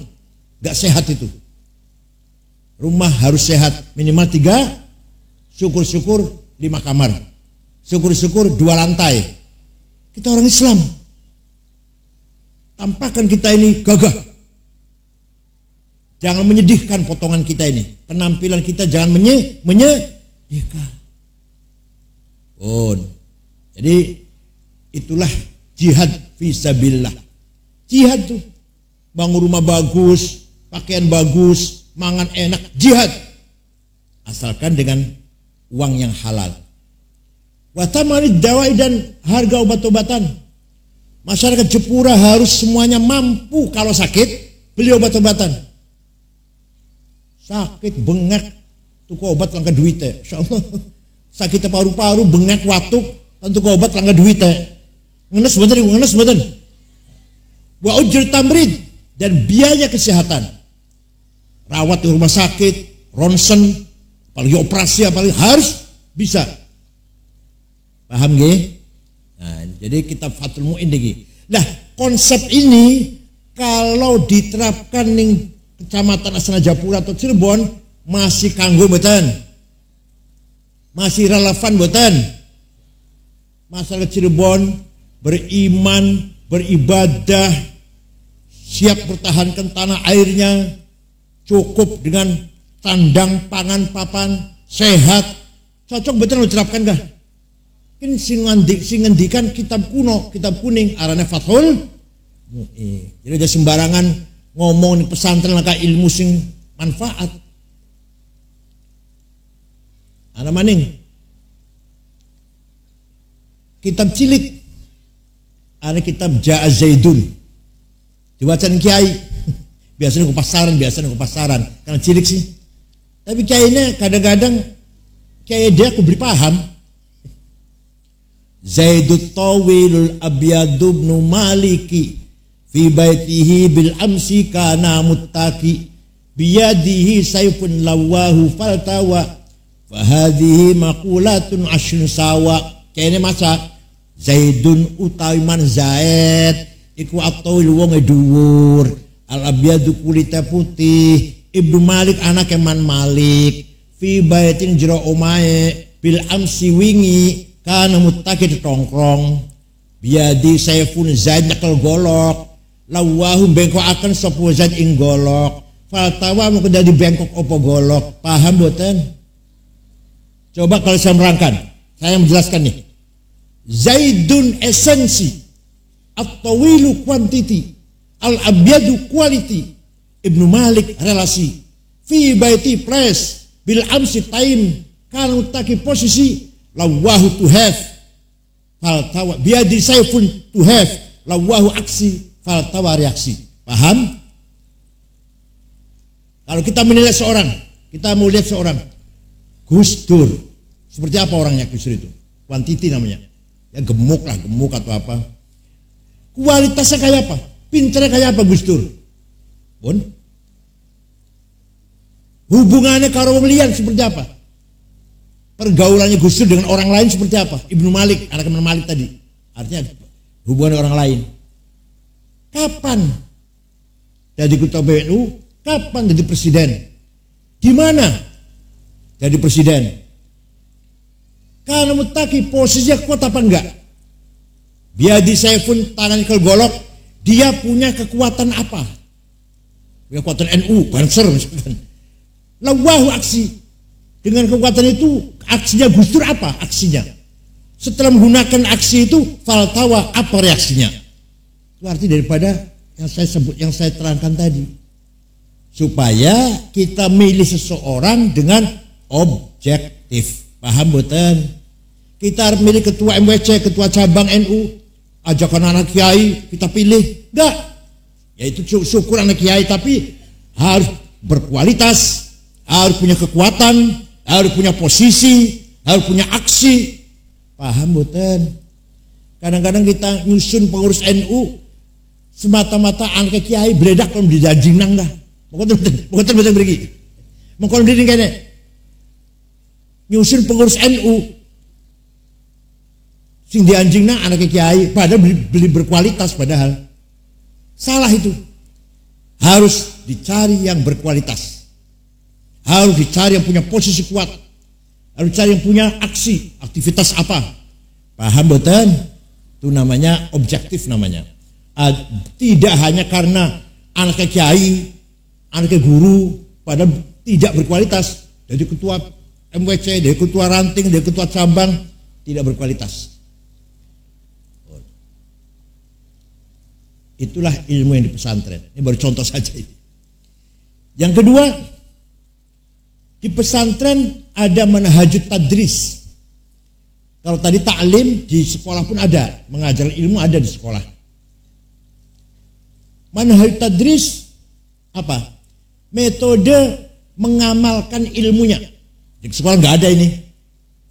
enggak sehat itu. Rumah harus sehat, minimal 3, syukur-syukur 5 kamar. Syukur-syukur 2 lantai. Kita orang Islam. Tampakkan kita ini gagah. Jangan menyedihkan potongan kita ini. Penampilan kita jangan menyedihkan. Oh, jadi itulah jihad fisabilillah. Jihad tuh. Bangun rumah bagus, pakaian bagus, mangan enak, jihad. Asalkan dengan uang yang halal. Watamanid dawai dan harga obat-obatan. Masyarakat Jepura harus semuanya mampu kalau sakit beli obat-obatan. Sakit bengek tuku obat langka duite. Insyaallah. Sakit paru-paru bengek watuk tuku obat langka duite. Ngenes mboten. Wa ujur tamrid dan biaya kesehatan. Rawat di rumah sakit, ronsen, apalagi operasi apalagi harus bisa. Paham nggih? Nah, jadi kitab Fathul Mu'in iki. Nah, konsep ini kalau diterapkan ning Kecamatan Astana Japura atau Cirebon masih kanggo mboten? Masih relevan mboten? Masyarakat Cirebon beriman, beribadah, siap pertahankan tanah airnya, cukup dengan tandang pangan papan, sehat. Cocok betul diterapkan kah? Ini sing ngendikan kitab kuno, kitab kuning arane Fathul Mu'in. Jadi aja sembarangan ngomong di pesantren laka ilmu sing manfaat. Ana maning kitab cilik ana kitab Ja'a Zaidun. Diwacan kiai. Biasanya ke pasaran karena cilik sih. Tapi kiainya kadang-kadang kiai dia aku beri paham. Zaidut tawilul abyadu ibnu maliki fi baitihi bil amsi kana muttaqi biyadihi sayfun lawahu faltawa fahadhihi maqulatun ashrun sawa. Kene masa Zaidun utawi man Zaid iku atawil wong dhuwur, al abyadu kulite putih, ibnu Malik anak man Malik, fi baitin jero omahe bil amsi wingi kana muttaqi tongkrong, biadi sayfun Zaid nyekel golok, lawahu bengkokaken sapa zat ing golok. Faltawa mengko dadi bengkok apa golok. Paham mboten? Coba kalau saya merangkan, saya menjelaskan nih. Zaidun esensi, at-tawilu quantity, al-abyadu quality, Ibnu Malik relasi, fi baiti place, bil amsi time, kalau taki posisi, lawahu to have, faltawa biadi saifun to have, lawahu aksi, faltawa reaksi. Paham? Kalau kita menilai seorang, kita mau lihat seorang, Gus Dur, seperti apa orangnya Gus Dur itu? Kuantiti namanya, ya gemuk lah, gemuk atau apa? Kualitasnya kayak apa? Pinternya kayak apa Gus Dur? Pun hubungannya karo liyan seperti apa? Pergaulannya Gus Dur dengan orang lain seperti apa? Ibnu Malik, anak Imam Malik tadi, artinya hubungan orang lain. Kapan jadi ketua PBNU? Kapan jadi presiden? Di mana jadi presiden? Karena mutaki posisinya kuat apa enggak? Biadi saifun tangannya ke golok, dia punya kekuatan apa? Kekuatan NU, Banser misalkan. Lawahu aksi. Dengan kekuatan itu, aksinya Gus Dur apa aksinya? Setelah menggunakan aksi itu, faltawa apa reaksinya? Itu arti daripada yang saya sebut, yang saya terangkan tadi. Supaya kita milih seseorang dengan objektif. Paham boten? Kita harus milih ketua MWC, ketua cabang NU, ajakan anak kiai kita pilih. Enggak. Ya itu syukur anak kiai, tapi harus berkualitas, harus punya kekuatan, harus punya posisi, harus punya aksi. Paham boten? Kadang-kadang kita nyusun pengurus NU semata-mata anak kiai beredak kalau dijajing nang dah. Bukan betul pergi. Mengkon diri kene. Nyusun pengurus NU. Sing dianjingna anak kiai, padahal beli berkualitas padahal. Salah itu. Harus dicari yang berkualitas. Harus dicari yang punya posisi kuat. Harus dicari yang punya aksi, aktivitas apa. Paham betul? Itu namanya objektif namanya. Tidak hanya karena anak kiai, anaknya guru, padahal tidak berkualitas. Jadi ketua MWC, dari ketua ranting, dari ketua cabang, tidak berkualitas. Itulah ilmu yang di pesantren. Ini baru contoh saja ini. Yang kedua, di pesantren ada manhajut tadris. Kalau tadi taklim di sekolah pun ada, mengajar ilmu ada di sekolah. Manhajut tadris apa? Metode mengamalkan ilmunya. Di sekolah nggak ada ini.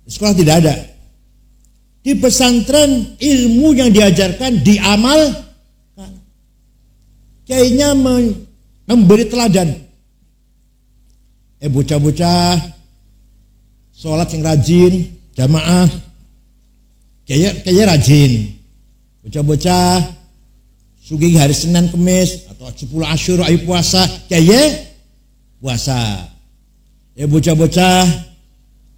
Di sekolah tidak ada. Di pesantren ilmu yang diajarkan diamalkan. Kayaknya memberi teladan. Bocah-bocah sholat yang rajin, jamaah. Kayaknya rajin. Bocah-bocah sugih hari Senin Kemis atau 10 Asyura ayu puasa, kayaknya puasa. Bocah-bocah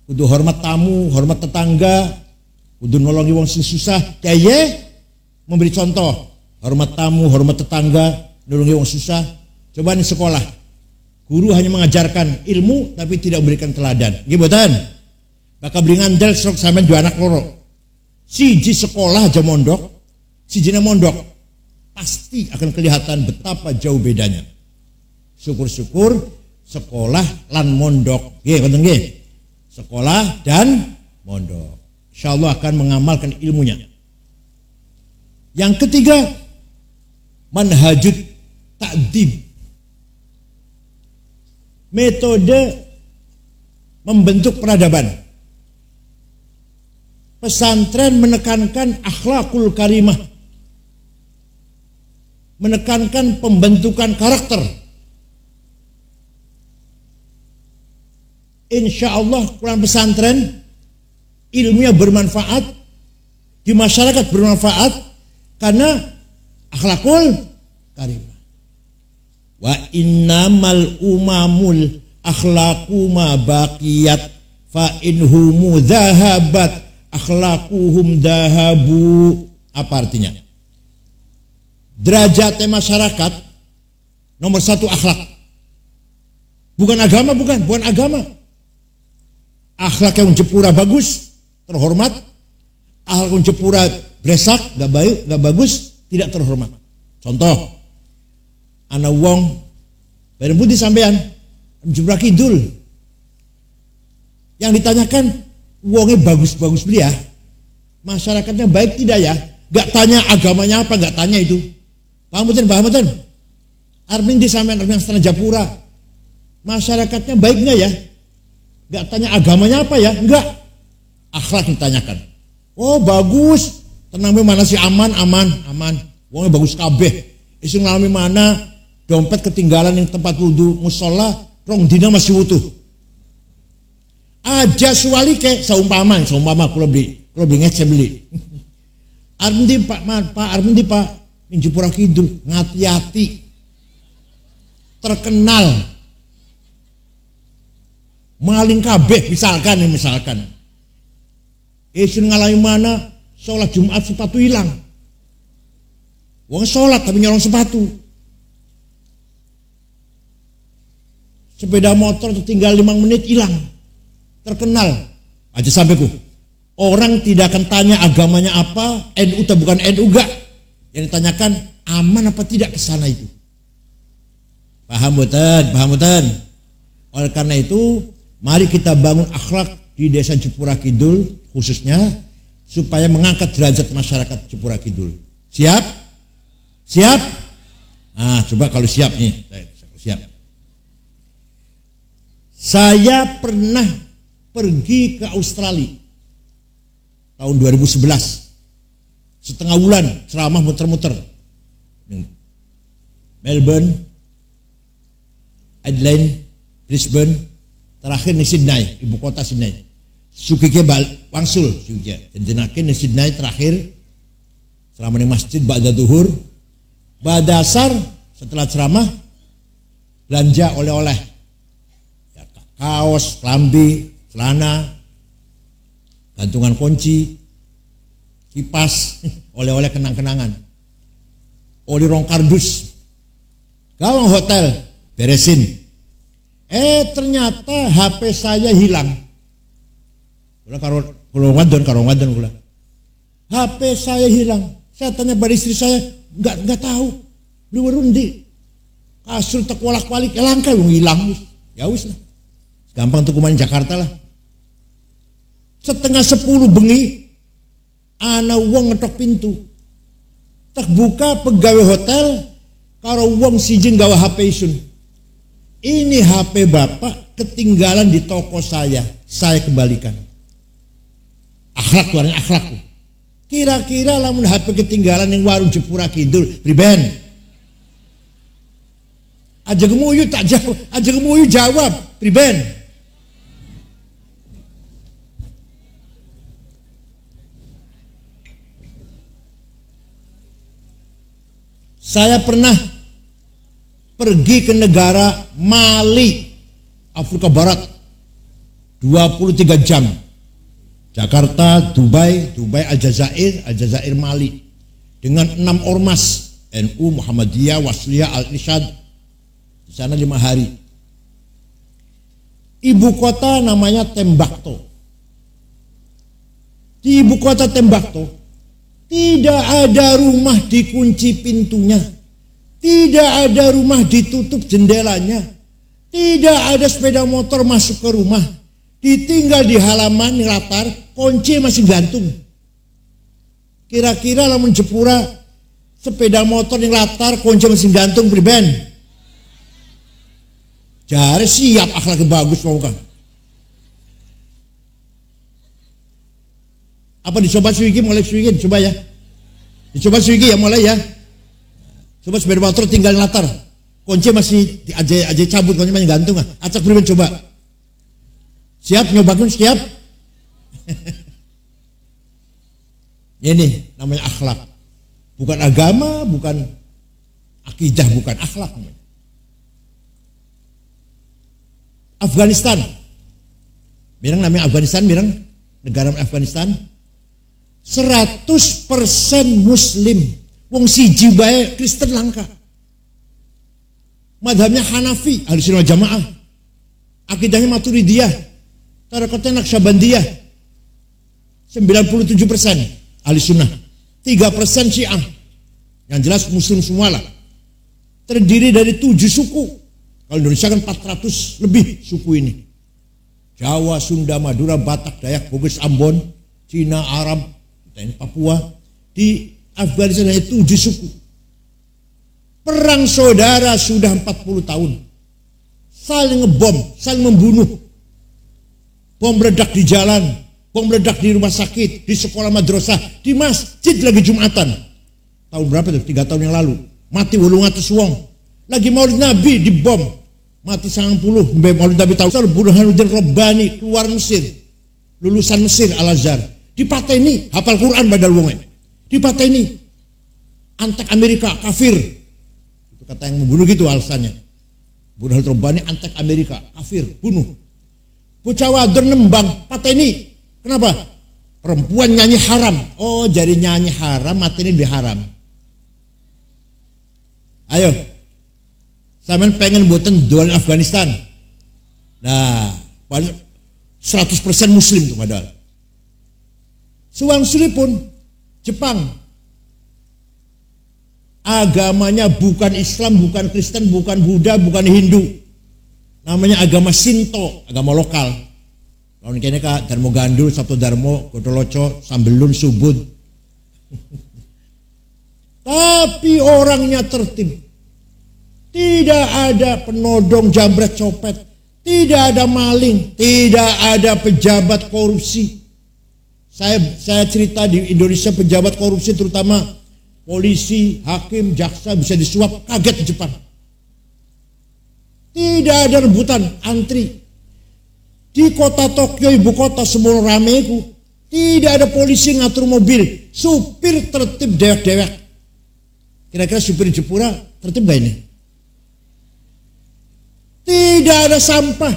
kudu hormat tamu, hormat tetangga, kudu nolongi wong sing susah, kayaknya memberi contoh, hormat tamu, hormat tetangga, nolongi wong susah. Coba nih sekolah, guru hanya mengajarkan ilmu tapi tidak memberikan teladan. Nggih mboten? Bakal beri ngandel sok sampean dua anak loro. Siji sekolah aja mondok, sijine mondok. Pasti akan kelihatan betapa jauh bedanya. Syukur-syukur sekolah lan mondok. Nggih, ngoten nggih. Sekolah dan mondok. Insyaallah akan mengamalkan ilmunya. Yang ketiga, manhajut ta'dib. Metode membentuk peradaban. Pesantren menekankan akhlakul karimah. Menekankan pembentukan karakter. Insya Allah Quran pesantren ilmunya bermanfaat, di masyarakat bermanfaat karena akhlakul karimah. Wa innamal umamul akhlaqu ma baqiyat fa inhumu dhahabat akhlaquhum dahabu. Apa artinya? derajatnya masyarakat nomor satu akhlak. Bukan agama, bukan agama. Akhlak yang jepura bagus, terhormat. Akhlak yang jepura bresak, gak baik, gak bagus, tidak terhormat. Contoh, ana wong bareng putih sampean jepura kidul. Yang ditanyakan, wongnya bagus-bagus beli ya, masyarakatnya baik tidak ya? Gak tanya agamanya apa, gak tanya itu. Paham betul? Armin di sampean yang setengah Japura, masyarakatnya baik nggak ya? Nggak tanya agamanya apa ya? Enggak. Akhlak ditanyakan. Oh bagus, tenang mana sih, aman. Wongnya bagus kabeh. Isu ngalami mana? Dompet ketinggalan yang tempat wudhu musola, rong dina masih utuh. Aja suwali ke saumpama kalau beli ngece beli. Armin di Pak ning Jepura Kidul ngati-hati. Terkenal maling kabeh misalkan. Isun ngalami mana sholat Jumat sepatu hilang. Wong sholat tapi nyolong sepatu. Sepeda motor tinggal 5 menit hilang. Terkenal aja sampai ku. Orang tidak akan tanya agamanya apa, NU atau bukan NU gak. Yang ditanyakan aman apa tidak ke sana itu. Paham betul. Oleh karena itu, mari kita bangun akhlak di desa Jepura Kidul khususnya supaya mengangkat derajat masyarakat Jepura Kidul. Siap? Coba kalau siap nih, siap. Saya pernah pergi ke Australia tahun 2011. Setengah bulan ceramah muter-muter. Melbourne, Adelaide, Brisbane, terakhir di Sydney, ibu kota Sydney. Sukike wangsul sukike. Jendenakin di Sydney terakhir selama di masjid ba'da duhur. Ba'da asar setelah ceramah belanja oleh-oleh. Ya, kaos, kelambi, celana, gantungan kunci, kipas, oleh-oleh kenang-kenangan. Oli rong kardus. Gawang hotel beresin. Ternyata HP saya hilang. Kula wadon kula. HP saya hilang. Saya tanya pada istri saya, enggak tahu. Luwerundi. Kasur tak walak-walik langka hilang. Ya wis lah. Gampang tuh kumain Jakarta lah. Setengah 10 bengi ana wong ngetok pintu. Tak buka pegawai hotel karo wong siji gawa HP isun. Ini HP bapak ketinggalan di toko saya kembalikan. Akhlak keluarin akhlak. Kira-kira lamun HP ketinggalan yang warung Jepura Kidul, priben. Aja gemuyu jawab, priben. Saya pernah pergi ke negara Mali, Afrika Barat, 23 jam. Jakarta, Dubai, Aljazair, Mali. Dengan 6 ormas, NU, Muhammadiyah, Wasliyah, Al-Irsyad. Di sana 5 hari. Ibu kota namanya Tembakto. Di ibu kota Tembakto, tidak ada rumah dikunci pintunya. Tidak ada rumah ditutup jendelanya. Tidak ada sepeda motor masuk ke rumah. Ditinggal di halaman latar, kunci masih gantung. Kira-kira lamun Jepura sepeda motor yang latar, kunci masih gantung priben. Jare siap akhlak bagus mau kan. Apa dicoba suiki mulai suiki coba ya. Dicoba suiki ya mulai ya. Coba sepeda motor tinggal latar. Kunci masih aja cabut, kunci masih gantung. Acak priben coba. Siap nyobakin siap. Ini namanya akhlak. Bukan agama, bukan akidah, bukan akhlak. Afghanistan. Mirang namanya Afghanistan, mirang negara Afghanistan. 100% Muslim. Wong siji bae Kristen langka. Madhabnya Hanafi, Ahlussunnah Jamaah. Akidahnya Maturidiyah, Tarekatnya Naqsyabandiyah. 97% Ahlussunnah, 3% Syiah. Yang jelas Muslim semua lah. Terdiri dari 7 suku. Kalau Indonesia kan 400 lebih suku ini. Jawa, Sunda, Madura, Batak, Dayak, Bugis, Ambon, Cina, Arab, Papua. Di Afghanistan hanya 7 suku. Perang saudara sudah 40 tahun. Saling ngebom, saling membunuh. Bom meledak di jalan, bom meledak di rumah sakit, di sekolah madrasah, di masjid lagi Jumatan. Tahun berapa tuh? 3 tahun yang lalu. Mati 800 wong. Lagi Maulid Nabi dibom. Mati 90. Maulid Nabi tahu. Burhanuddin Rabbani keluar Mesir. Lulusan Mesir Al-Azhar. Dipateni, hafal Quran badal wongnya. Dipateni. Antek Amerika, kafir. Itu kata yang membunuh gitu alasannya. Burhanuddin Rabbani antek Amerika, kafir, bunuh. Bocah wadon nembang, pateni. Kenapa? Perempuan nyanyi haram. Oh, jadi nyanyi haram, mateni lebih haram. Ayo, sampean pengen buatan doan Afghanistan. Nah, 100% Muslim tuh padahal. Suwang-suli pun Jepang. Agamanya bukan Islam, bukan Kristen, bukan Buddha, bukan Hindu. Namanya agama Shinto, agama lokal. Kalau ini kak Darmo Gandul, Sabto Darmo, Godoloco, Sambelun, Subud. Tapi orangnya tertib. Tidak ada penodong, jambret, copet. Tidak ada maling. Tidak ada pejabat korupsi. Saya cerita di Indonesia pejabat korupsi terutama polisi, hakim, jaksa bisa disuap, kaget di Jepang. Tidak ada rebutan, antri. Di kota Tokyo, ibu kota semua rameku, tidak ada polisi ngatur mobil, supir tertib dewek-dewek. Kira-kira supir Jepura tertib gak ini? Tidak ada sampah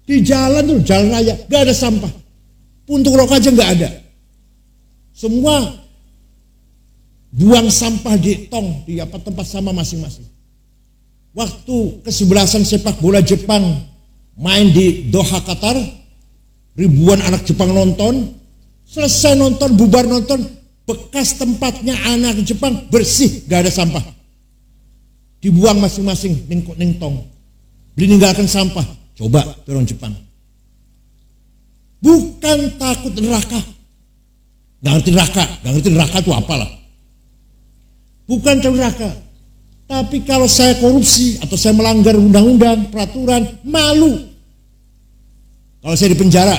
di jalan tuh, jalan raya, gak ada sampah. Puntung rokok aja gak ada. Semua buang sampah di tong, di tempat sampah masing-masing. Waktu kesebelasan sepak bola Jepang main di Doha, Qatar, ribuan anak Jepang nonton, selesai nonton, bubar nonton, bekas tempatnya anak Jepang bersih, gak ada sampah. Dibuang masing-masing, ning-tong. Meninggalkan sampah. Coba orang Jepang. Bukan takut neraka. Gak ngerti neraka itu apalah. Bukan takut neraka. Tapi kalau saya korupsi atau saya melanggar undang-undang, peraturan, malu. Kalau saya di penjara,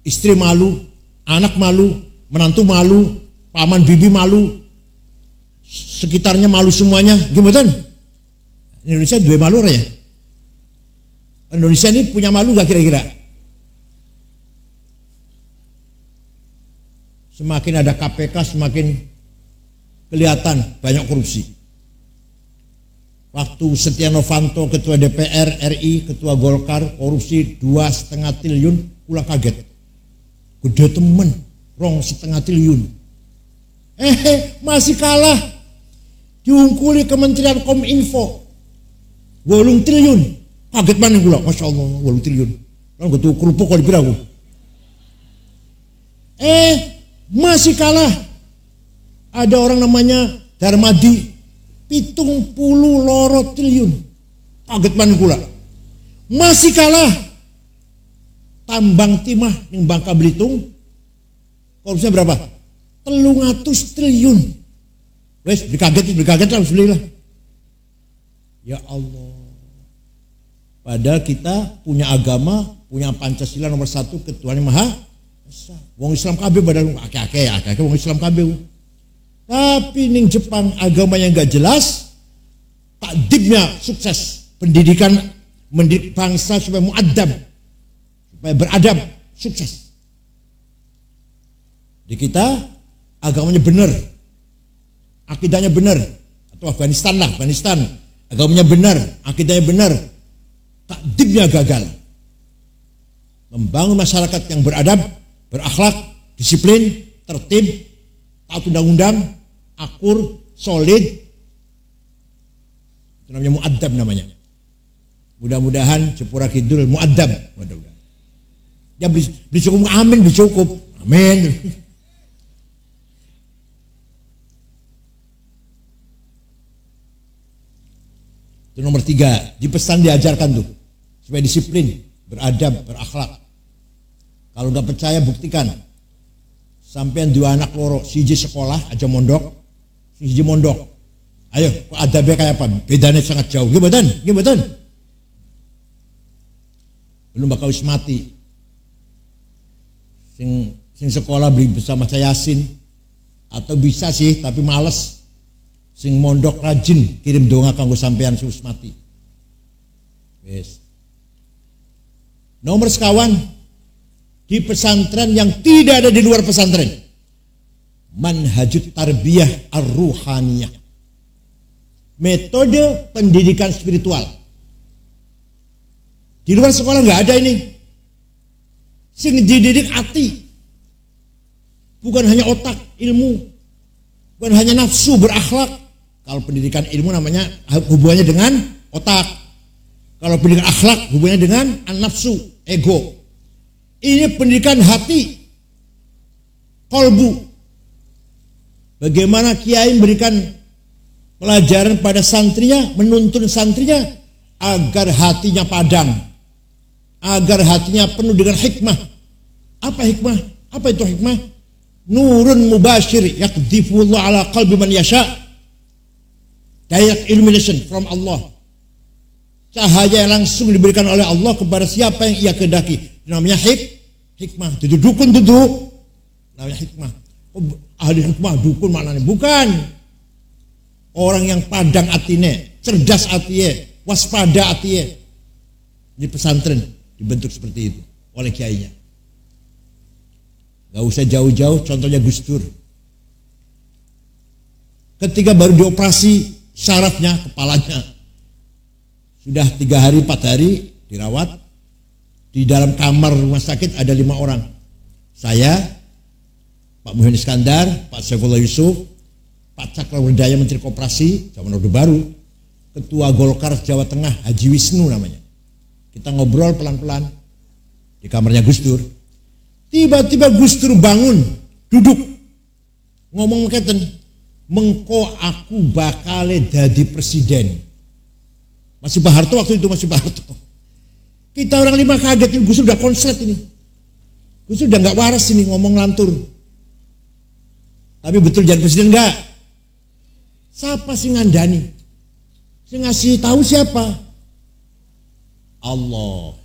istri malu, anak malu, menantu malu, paman bibi malu, sekitarnya malu semuanya. Gimana? Indonesia dua malu ya? Indonesia ini punya malu gak kira-kira? Semakin ada KPK semakin kelihatan banyak korupsi. Waktu Setia Novanto ketua DPR RI, ketua Golkar, korupsi 2,5 triliun, ulah kaget. Gede temen, 2,5 triliun. Masih kalah. Diungkuli Kementerian Kominfo, 8 triliun. Kaget mana gula, Masya Allah, 8 triliun. Kan gue tuh kerupuk kalau dipira aku. Masih kalah. Ada orang namanya Darmadi, 70 loro triliun. Kaget mana gula. Masih kalah. Tambang timah yang Bangka Belitung, korupsinya berapa? 300 triliun. Wes, dikaget lah, alhamdulillah. Ya Allah. Padahal kita punya agama, punya Pancasila nomor 1, Ketuhanan Maha Esa. Wong Islam kabeh badal akeh-akeh wong Islam kabeh. Tapi ning Jepang agama yang gak jelas, takdibnya sukses. Pendidikan mendidik bangsa supaya muadab, supaya beradab, sukses. Di kita agamanya benar, akidahnya benar. Atau Afghanistan lah, agamanya benar, akidahnya benar, takdibnya gagal. Membangun masyarakat yang beradab, berakhlak, disiplin, tertib, taat undang-undang, akur, solid. Itu namanya mu'addab namanya. Mudah-mudahan Jepura Kidul mu'addab. Mudah-mudahan. Ya beli cukup, amin, beli cukup. Amin. Itu nomor 3, dipesan diajarkan tuh. Supaya disiplin, beradab, berakhlak. Kalau nggak percaya buktikan. Sampean 2 anak loro, siji sekolah aja mondok, siji mondok. Ayo, adabnya kayak apa? Bedanya sangat jauh. Gimana? Belum bakal wis mati. Sing sekolah beli bersama saya Yasin, atau bisa sih tapi males. Sing mondok rajin kirim doa kanggo sampean sus mati. Yes. Nomor sekawan di pesantren yang tidak ada di luar pesantren. Manhajut tarbiyah ar-ruhaniyah. Metode pendidikan spiritual. Di luar sekolah nggak ada ini. Sing dididik hati. Bukan hanya otak, ilmu. Bukan hanya nafsu, berakhlak. Kalau pendidikan ilmu namanya hubungannya dengan otak. Kalau pendidikan akhlak hubungannya dengan nafsu, ego. Ini pendidikan hati, kolbu. Bagaimana kiai memberikan pelajaran pada santrinya, menuntun santrinya agar hatinya padang, agar hatinya penuh dengan hikmah. Apa hikmah? Apa itu hikmah? Nurun mubashir yakdifullah ala qalbi man yasha. Direct illumination from Allah. Cahaya yang langsung diberikan oleh Allah kepada siapa yang ia kehendaki. Namanya hikmah. Itu dukun itu. Namanya hikmah. Oh, ahli hikmah dukun maknanya bukan. Orang yang padang atine, cerdas atine, waspada atine. Di pesantren dibentuk seperti itu oleh kiainya. Gak usah jauh-jauh, contohnya Gus Dur. Ketika baru dioperasi syarafnya, kepalanya, sudah 3 hari 4 hari dirawat. Di dalam kamar rumah sakit ada 5 orang. Saya, Pak Muhyiddin Iskandar, Pak Saifullah Yusuf, Pak Cakrawardaya Menteri Koperasi zaman Orde Baru, Ketua Golkar Jawa Tengah Haji Wisnu namanya. Kita ngobrol pelan-pelan di kamarnya Gus Dur. Tiba-tiba Gus Dur bangun, duduk, ngomong ngeten, mengko aku bakal jadi presiden. Masih Pak Harto waktu itu, masih Pak Harto. Kita orang 5 kaget, Gus Dur udah konslet ini. Gus Dur udah gak waras ini ngomong lantur. Tapi betul jadi presiden enggak? Siapa sih ngandani? Sih ngasih tahu siapa? Allah.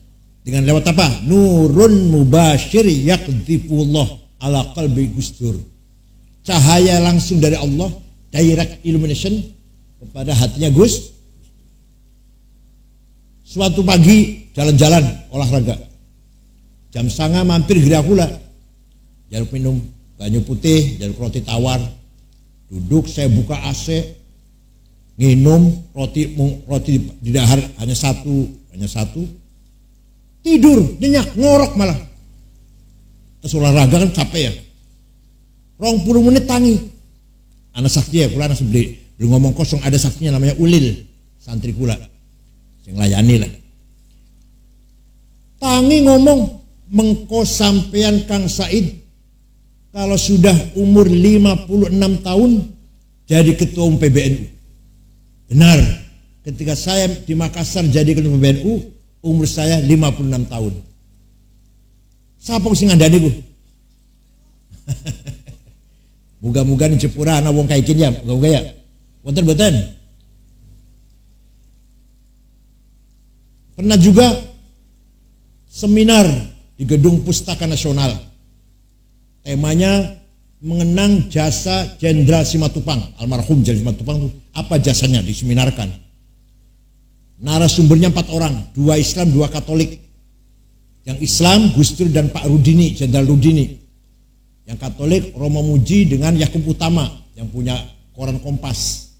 Dengan lewat apa? Nurun mubashir yakdifullah ala qalbi Gus Dur. Cahaya langsung dari Allah, direct illumination kepada hatinya Gus. Suatu pagi jalan-jalan olahraga. Jam 09.30 mampir Gerakula. Jaluk minum banyu putih, jaluk roti tawar. Duduk, saya buka AC, minum roti di dahar hanya satu. Tidur, nyenyak, ngorok malah. Terus olahraga kan capek ya. 20 menit tangi. Anak sakti ya, kula anak beli ngomong kosong, ada saktinya namanya Ulil, santri kula. Yang layani lah. Tangi ngomong, mengko sampean Kang Said kalau sudah umur 56 tahun jadi ketua umum PBNU. Benar. Ketika saya di Makassar jadi ketua umum PBNU, umur saya 56 tahun. Siapa sing ngandani Bu? Muga-muga di Jepura ana wong kayak gini ya, muga-muga ya. Wonten mboten? Pernah juga seminar di Gedung Pustaka Nasional. Temanya mengenang jasa Jenderal Simatupang, almarhum Jenderal Simatupang itu apa jasanya diseminarkan. Narasumbernya 4 orang, 2 Islam, 2 Katolik. Yang Islam Gus Dur dan Pak Rudini, Jenderal Rudini. Yang Katolik Romo Muji dengan Yakub Utama yang punya koran Kompas.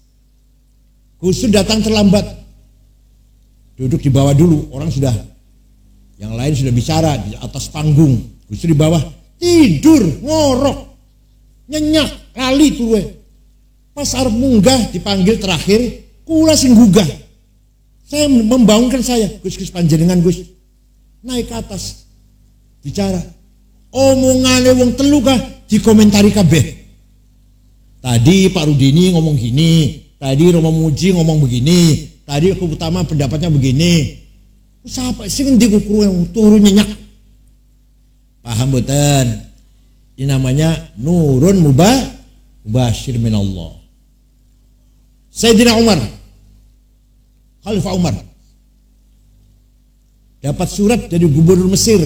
Gus Dur datang terlambat. Duduk di bawah dulu, orang sudah, yang lain sudah bicara di atas panggung. Gus Dur di bawah tidur, ngorok, nyenyak, lali tuh. Pas arep munggah dipanggil terakhir, kula sing gugah. Saya membangunkan saya, Gus panjenengan Gus. Naik ke atas. Bicara. Omongane wong telu kah dikomentari kabeh. Tadi Pak Rudini ngomong gini, tadi Romo Muji ngomong begini, tadi aku utama pendapatnya begini. Siapa sih ngendi kukuru yang turun nyenyak? Paham boten? Ini namanya nurun mubashir minallah. Sayyidina Umar, Khalifah Umar, dapat surat dari gubernur Mesir.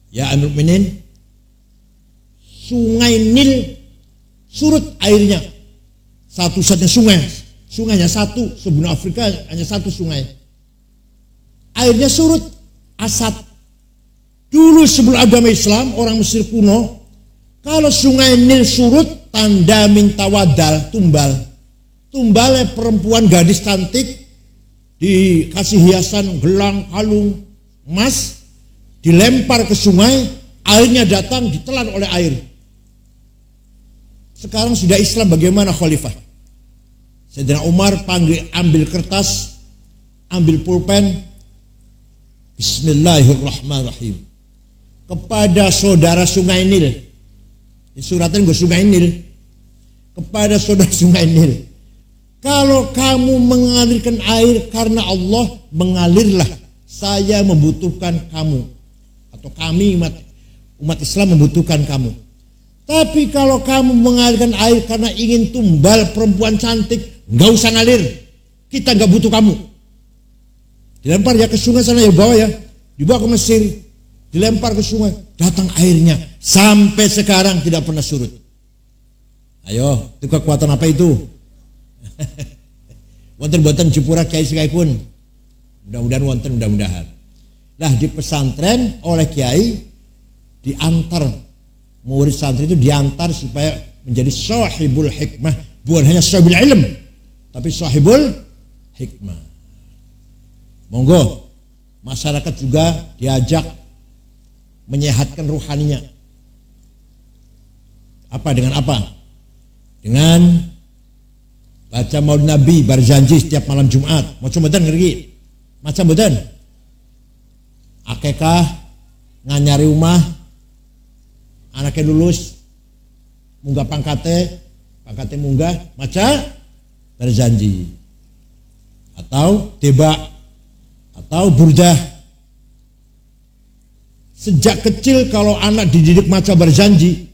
Ya Amirul Mukminin, Sungai Nil surut airnya. Satu-satunya sungai. Sungainya satu, sebelum Afrika hanya satu sungai. Airnya surut, asat. Dulu sebelum agama Islam, orang Mesir kuno, kalau sungai Nil surut, tanda minta wadal, tumbal. Tumbalnya perempuan gadis cantik, dikasih hiasan gelang, kalung, emas, dilempar ke sungai, airnya datang, ditelan oleh air. Sekarang sudah Islam, bagaimana khalifah? Sayyidina Umar panggil, ambil kertas, ambil pulpen, Bismillahirrahmanirrahim. Kepada saudara Sungai Nil, suratnya gue Sungai Nil, kepada saudara Sungai Nil, kalau kamu mengalirkan air karena Allah, mengalirlah. Saya membutuhkan kamu, atau kami umat Islam membutuhkan kamu. Tapi kalau kamu mengalirkan air karena ingin tumbal perempuan cantik, nggak usah ngalir. Kita nggak butuh kamu. Dilempar ya ke sungai sana ya, bawa ya, dibawa ke Mesir, dilempar ke sungai, datang airnya. Sampai sekarang tidak pernah surut. Ayo, itu kekuatan apa itu? Wonten-wonten Jepura Kiai sekalipun. Mudah-mudahan wonten, mudah-mudahan. Nah, di pesantren oleh Kiai diantar, murid santri itu diantar supaya menjadi sahibul hikmah, bukan hanya sahibul ilm, tapi sahibul hikmah. Monggo masyarakat juga diajak menyehatkan ruhaninya. Apa dengan apa? Dengan baca Maulid Nabi berjanji setiap malam Jumat. Macam betul ngerti? Macam betul. Akekah nganyari rumah, anaknya lulus, munggah pangkatnya munggah, maca berjanji. Atau teba, atau burdah. Sejak kecil kalau anak dididik maca berjanji,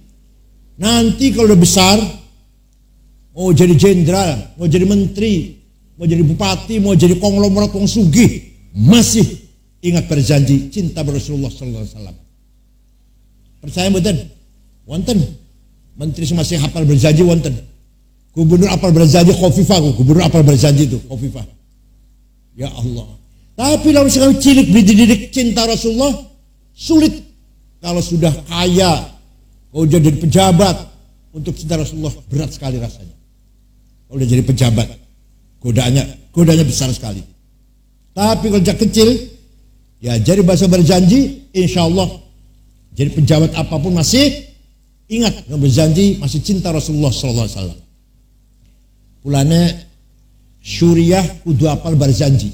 nanti kalau udah besar, mau jadi jenderal, mau jadi menteri, mau jadi bupati, mau jadi konglomerat wong sugih, masih ingat berjanji, cinta Rasulullah sallallahu alaihi wasallam. Percaya mboten? Wonten. Menteri masih hafal berjanji wonten. Gubernur hafal berjanji Khofifah, gubernur hafal berjanji itu Khofifah. Ya Allah. Tapi kalau sekali cilik dididik cinta Rasulullah, sulit. Kalau sudah kaya, kalau jadi pejabat, untuk cinta Rasulullah berat sekali rasanya. Kalau udah jadi pejabat, godaannya besar sekali. Tapi kalau sejak kecil, ya jadi bahasa berjanji, insya Allah jadi pejabat apapun masih ingat, berjanji, masih cinta Rasulullah sallallahu alaihi wasallam. Pulane syuriah kudu apal berjanji.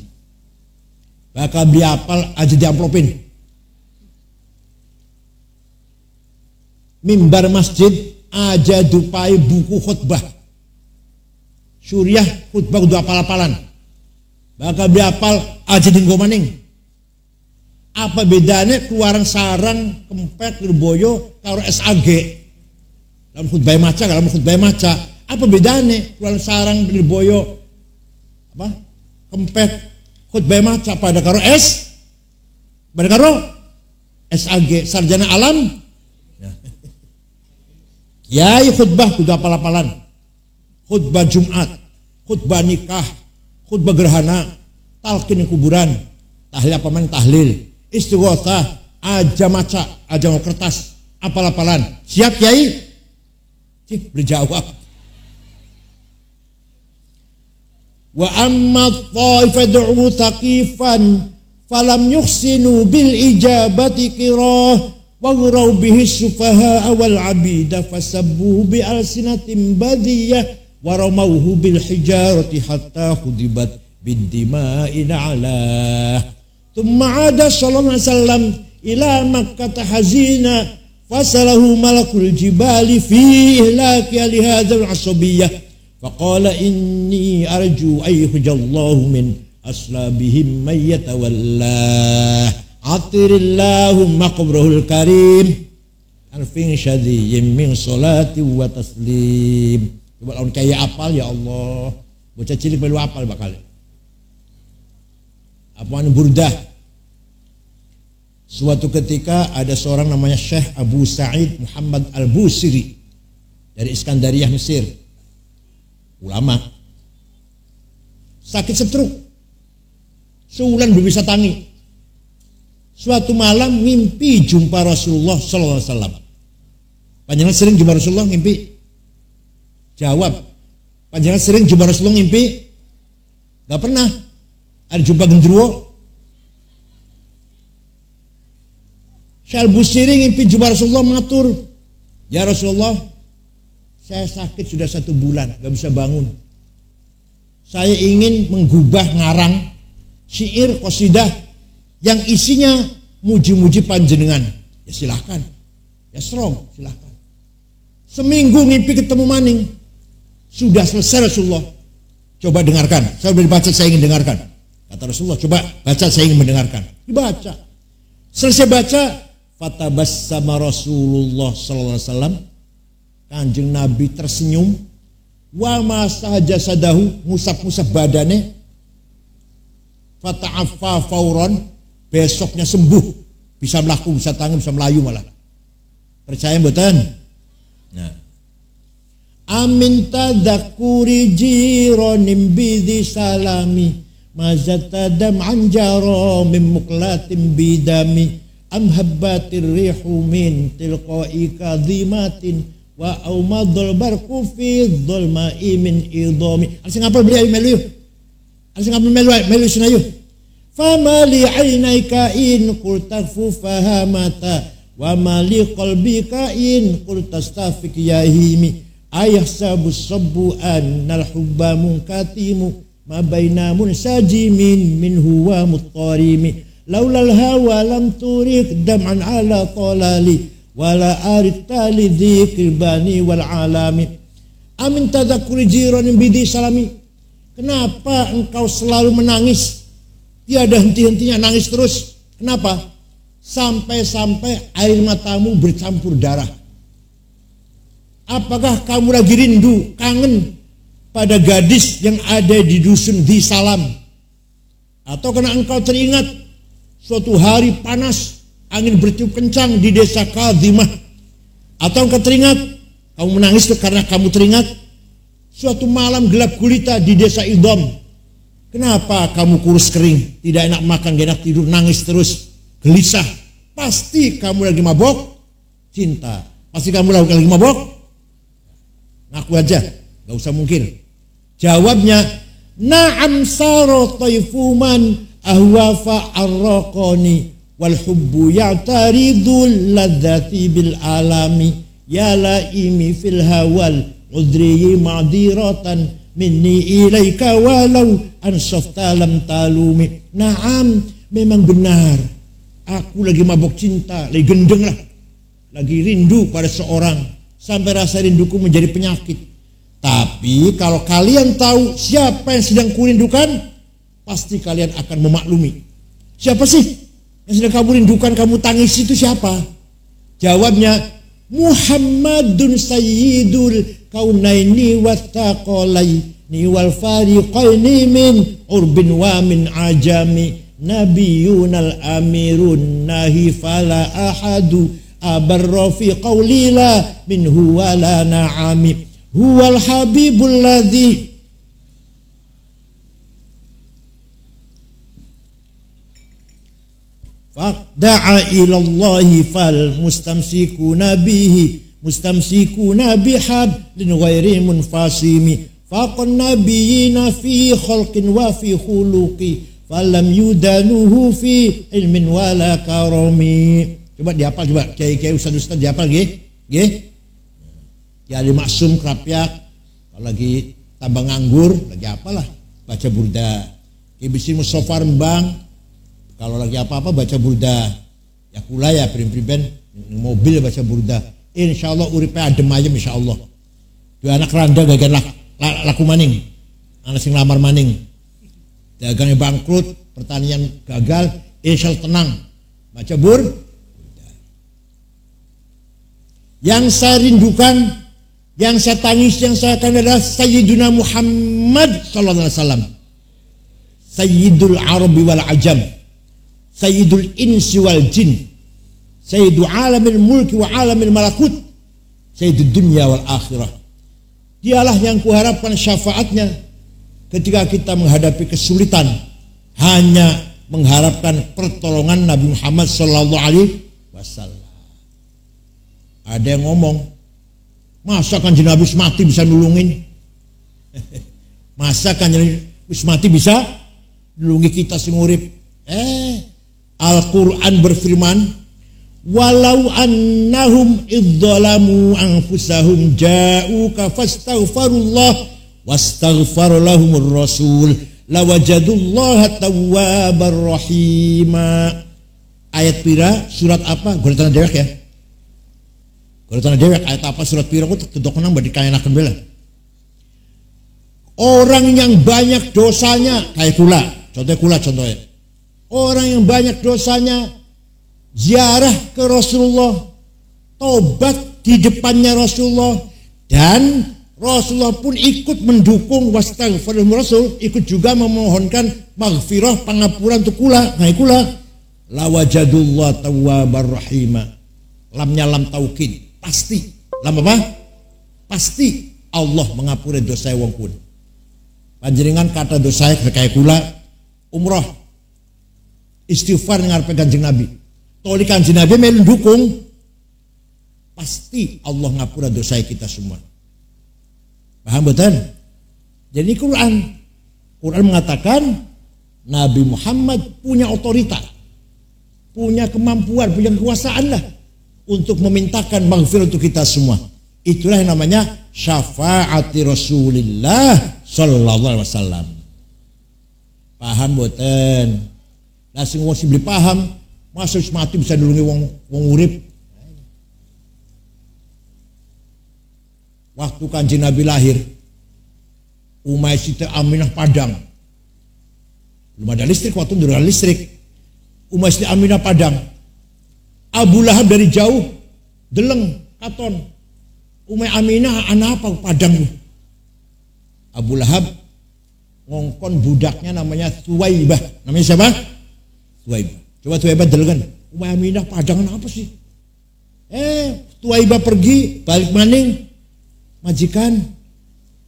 Bakal beli apal aja diamplopin. Mimbar masjid aja dupai buku khutbah. Syuriah khutbah kudu apal-apalan. Bakal beli apal aja dinggo maning. Apa bedanya keluaran sarang kempet Lirboyo karo SAG? Dalam khutbah maca, apa bedanya keluaran sarang Lirboyo apa? Kempet khutbah maca pada karo SAG, sarjana alam. Kiai khutbah kudu apal-apalan. Khutbah Jumat, khutbah nikah, khutbah gerhana, talqin kuburan, tahlil apa man tahlil, istighotsah, aja maca, aja mau kertas, apal-apalan. Siap Kiai? Cik berjawab. Wa amma ta'ifatu taqifan falam yuhsinu bil ijabati qirah waghraw bihi sufaha wal abida fasabbuhu bi alsinatin badiyah wa ramawhu bil hijarati hatta khudibat bid dima'i ala. Thumma 'ada sallallahu alaihi wasallam ila Makkah hazina fasalahu malakul jibali fi ihlaki li hadzal asabiyyah faqala inni arju ayyuhjallahu min aslabihim may yatawalla atirillahu maqbrahul karim alfin syadiyyin min salati wa taslim. Coba lawan kayak apal ya Allah, bocah cilik perlu apal bakal apaan Burdah. Suatu ketika ada seorang namanya Syekh Abu Sa'id Muhammad Al-Busiri dari Iskandariyah Mesir, ulama, sakit stroke, sebulan belum bisa tangi. Suatu malam mimpi jumpa Rasulullah sallallahu alaihi wasallam. Panjenengan sering jumpa Rasulullah mimpi? Jawab. Panjenengan sering jumpa Rasulullah mimpi? Gak pernah. Ada jumpa gendruwo? Syekh Al-Busiri mimpi jumpa Rasulullah matur, ya Rasulullah, saya sakit sudah 1 bulan, gak bisa bangun. Saya ingin menggubah ngarang syair qasidah yang isinya muji-muji panjenengan. Ya silahkan, ya serong, silahkan. Seminggu ngimpi ketemu maning, sudah selesai Rasulullah. Coba dengarkan, saya sudah dibaca, saya ingin dengarkan. Kata Rasulullah, coba baca, saya ingin mendengarkan. Dibaca, selesai baca, fatabassama Rasulullah sallallahu alaihi wasallam, Kanjeng Nabi tersenyum, wa masaha jasadahu, musab-musab badannya, fata'affa fauran, besoknya sembuh, bisa melaku, bisa tangan, bisa melayu malah. Percaya mboten? Nah, amin tadzakuri jironim bidhi salami mazatadam anjaro mim muklatim bidami am habbatir rihu min tilqai kadhimatin wa aumadul barku fi dhulma'i min idami. Alsing apa beli melu? Alsing apa melu sunayu? Fama li 'ainaika in qultafu fahamata wa ma li qalbika in qultastafik yahimi ayahsabus sabbu annal hubba munkatimu ma baina munsajimin minhu wa muttarimi laulal hawa lam turik dam'an ala talali wala arikta li dzikri bani wal alami. Amin tadzakuri jiranin bidi salami, kenapa engkau selalu menangis, tiada henti-hentinya nangis terus? Kenapa? Sampai-sampai air matamu bercampur darah. Apakah kamu lagi rindu, kangen pada gadis yang ada di dusun di Salam? Atau karena engkau teringat suatu hari panas, angin bertiup kencang di desa Kadhimah? Atau engkau teringat, kamu menangis itu karena kamu teringat suatu malam gelap gulita di desa Idom? Kenapa kamu kurus kering, tidak enak makan, gak enak tidur, nangis terus, gelisah? Pasti kamu lagi mabok cinta. Pasti kamu lagi mabok. Ngaku aja, gak usah mungkin. Jawabnya, na'am saro taifuman ahwa fa'arraqani wal hubbu ya'taridul ladzati bil alami ya laimi fil hawal udri ma'diratan minni ilaika walau ansafta lam talumi. Na'am, memang benar, aku lagi mabok cinta, lagi gendeng lah, lagi rindu pada seorang, sampai rasa rinduku menjadi penyakit. Tapi kalau kalian tahu siapa yang sedang kurindukan, pasti kalian akan memaklumi. Siapa sih yang sedang kamu rindukan, kamu tangis itu siapa? Jawabnya, Muhammadun sayyidul kaunaini wattaqalaini wal fariqaini min urbin wa min ajami nabiyunal amirun nahi fala ahadu abarra fi qawli la minhu wala na'ami huwal habibul ladzi faqda'a ilallahi fal mustamsikuna bihi mustamsikuna bihablin ghairi munfasimi faqan nabiyina fi khalqin wa fi khuluqi falam yudanuhu fi ilmin wala karami. Coba dihafal, coba kiai-kiai ustaz-ustaz dihafal nggih. Ya Ali Maksum Krapyak, kalau lagi tambah nganggur, lagi apalah baca burda. Ki Bisri Mustofa Rembang, kalau lagi apa-apa baca burda. Ya kula ya prim-priben mobil baca burda. Insyaallah uripe adem ayem insyaallah. Dua anak randa gagan laku maning. Anak sing lamar maning. Dagangnya bangkrut, pertanian gagal, insyaallah tenang. Baca burda. Yang saya rindukan, yang saya tangis, yang saya akan adalah Sayyiduna Muhammad sallallahu alaihi wasallam. Sayyidul Arabi wal Ajam, Sayyidul Insi wal Jin, Sayyidul Alamil Mulki wa Alamil Malakut, Sayyidul Dunya wal Akhirah. Dialah yang kuharapkan syafaatnya ketika kita menghadapi kesulitan, hanya mengharapkan pertolongan Nabi Muhammad sallallahu alaihi wasallam. Ada yang ngomong, masa Kanjeng Nabi mati bisa nulungin? Masa Kanjeng Nabi mati bisa nulungi kita sing urip? Al-Quran berfirman, walau annahum idzalamu anfusahum ja'uka fastaghfirullah wastaghfar lahumur rasul lawajadullaha tawwabar rahima. Ayat pira, surat apa? Gue tanah dewek ya. Kalau tanah dewek ayat apa surat pira aku tetep nang badi kaenaken bela. Orang yang banyak dosanya kayak contohnya. Orang yang banyak dosanya ziarah ke Rasulullah, tobat di depannya Rasulullah, dan Rasulullah pun ikut mendukung wastaghfirul Rasul, ikut juga memohonkan maghfirah pangapuran untuk kula. Nah kula lawajadullah tawwabar rahima. Lamnya lam taukid. Pasti, lama apa? Pasti Allah mengapuri dosa wong pun. Panjenengan kata dosa kayak kula umroh istighfar ngarepe Kanjeng Nabi. Toli Kanjeng Nabi melu dukung, pasti Allah ngapura dosa kita semua. Paham betul? Jadi Quran mengatakan Nabi Muhammad punya otoritas, punya kemampuan, punya kekuasaan lah untuk memintakan maghfirah untuk kita semua. Itulah yang namanya syafaati Rasulillah sallallahu alaihi wasallam. Paham boten? Lah sing wong beli paham, masa mati bisa nulungi wong urip. Waktu Kanjeng Nabi lahir, Umay Siti Aminah Padang. Belum ada listrik, waktu itu ada listrik. Umay Siti Aminah Padang. Abu Lahab dari jauh deleng katon. Umay Aminah anak apa Padang tuh. Abu Lahab ngongkon budaknya namanya Suwaibah. Namanya siapa? Suwaibah. Coba Suwaibah delengan. Umay Aminah Padang apa sih? Suwaibah pergi balik maning. Majikan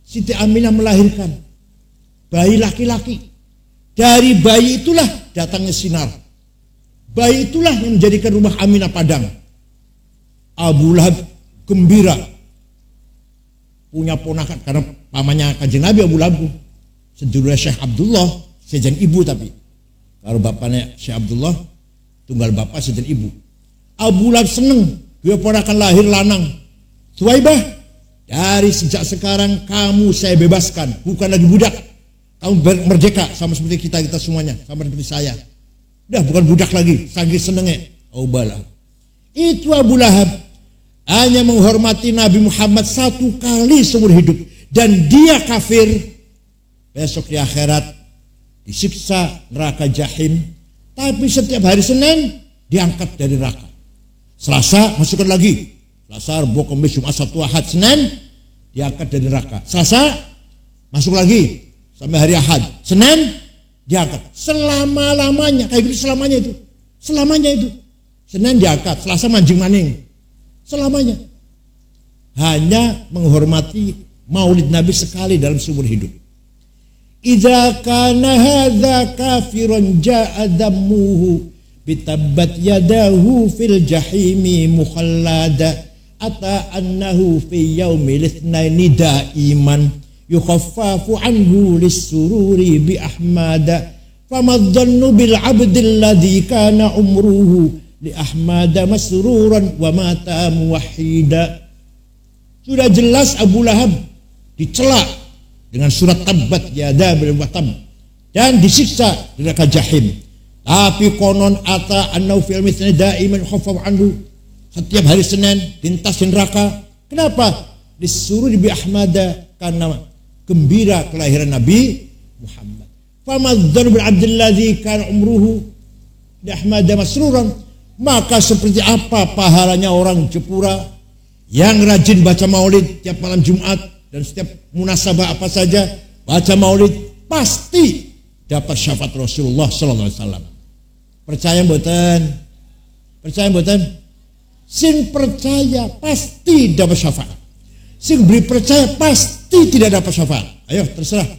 Siti Aminah melahirkan bayi laki-laki. Dari bayi itulah datangnya sinar. Bayi itulah yang menjadikan rumah Aminah Padang. Abu Lahab gembira punya ponakan karena pamannya Kanjeng Nabi Abu Lahab sedulur Syekh Abdullah, sejen ibu tapi. Kalau bapaknya Syekh Abdullah tunggal bapak sejen ibu. Abu Lahab seneng dia ponakan lahir lanang. Suwaibah, dari sejak sekarang kamu saya bebaskan, bukan lagi budak. Kamu merdeka sama seperti kita semuanya, sama seperti saya. Udah bukan budak lagi, saking senengnya. Bala. Itu Abu Lahab hanya menghormati Nabi Muhammad satu kali seumur hidup, dan dia kafir. Besok di akhirat disiksa neraka jahim. Tapi setiap hari Senin diangkat dari neraka. Selasa masukkan lagi. Selasa, Rabu, Kamis, Jumat, Sabtu, Ahad, Senin diangkat dari neraka. Selasa masuk lagi sampai hari Ahad. Senin diangkat selama-lamanya, kayak gitu selamanya itu. Senin diangkat, Selasa manjing maning. Selamanya. Hanya menghormati Maulid Nabi sekali dalam seumur hidup. Idza kana hadza kafiran ja'a dammuhu bitabbat yadahu fil jahimi mukhallada ata annahu fi yaumil itsnaini daiman yukhaffafu anhu lis-sururi bi ahmada famadhannu bil 'abdil ladzi kana umruhu li Ahmada masruran wa mata muwahhida. Sudah jelas Abu Lahab dicela dengan surat Tabbat yada bil watab dan disiksa di neraka jahim. Tapi konon ata annau fil mithni daiman khafaf anhu. Setiap hari Senin lintas neraka. Kenapa? Disuruh di Ahmada karena gembira kelahiran Nabi Muhammad. Famadzan bil Abdilladzi kana umruhu di Ahmada masruran. Maka seperti apa pahalanya orang Jepura yang rajin baca maulid tiap malam Jumat dan setiap munasabah apa saja baca maulid, pasti dapat syafaat Rasulullah sallallahu alaihi wasallam. Percaya mboten? Percaya mboten? Sing percaya pasti dapat syafaat. Sing beri percaya pasti tidak dapat syafaat. Ayo terserah.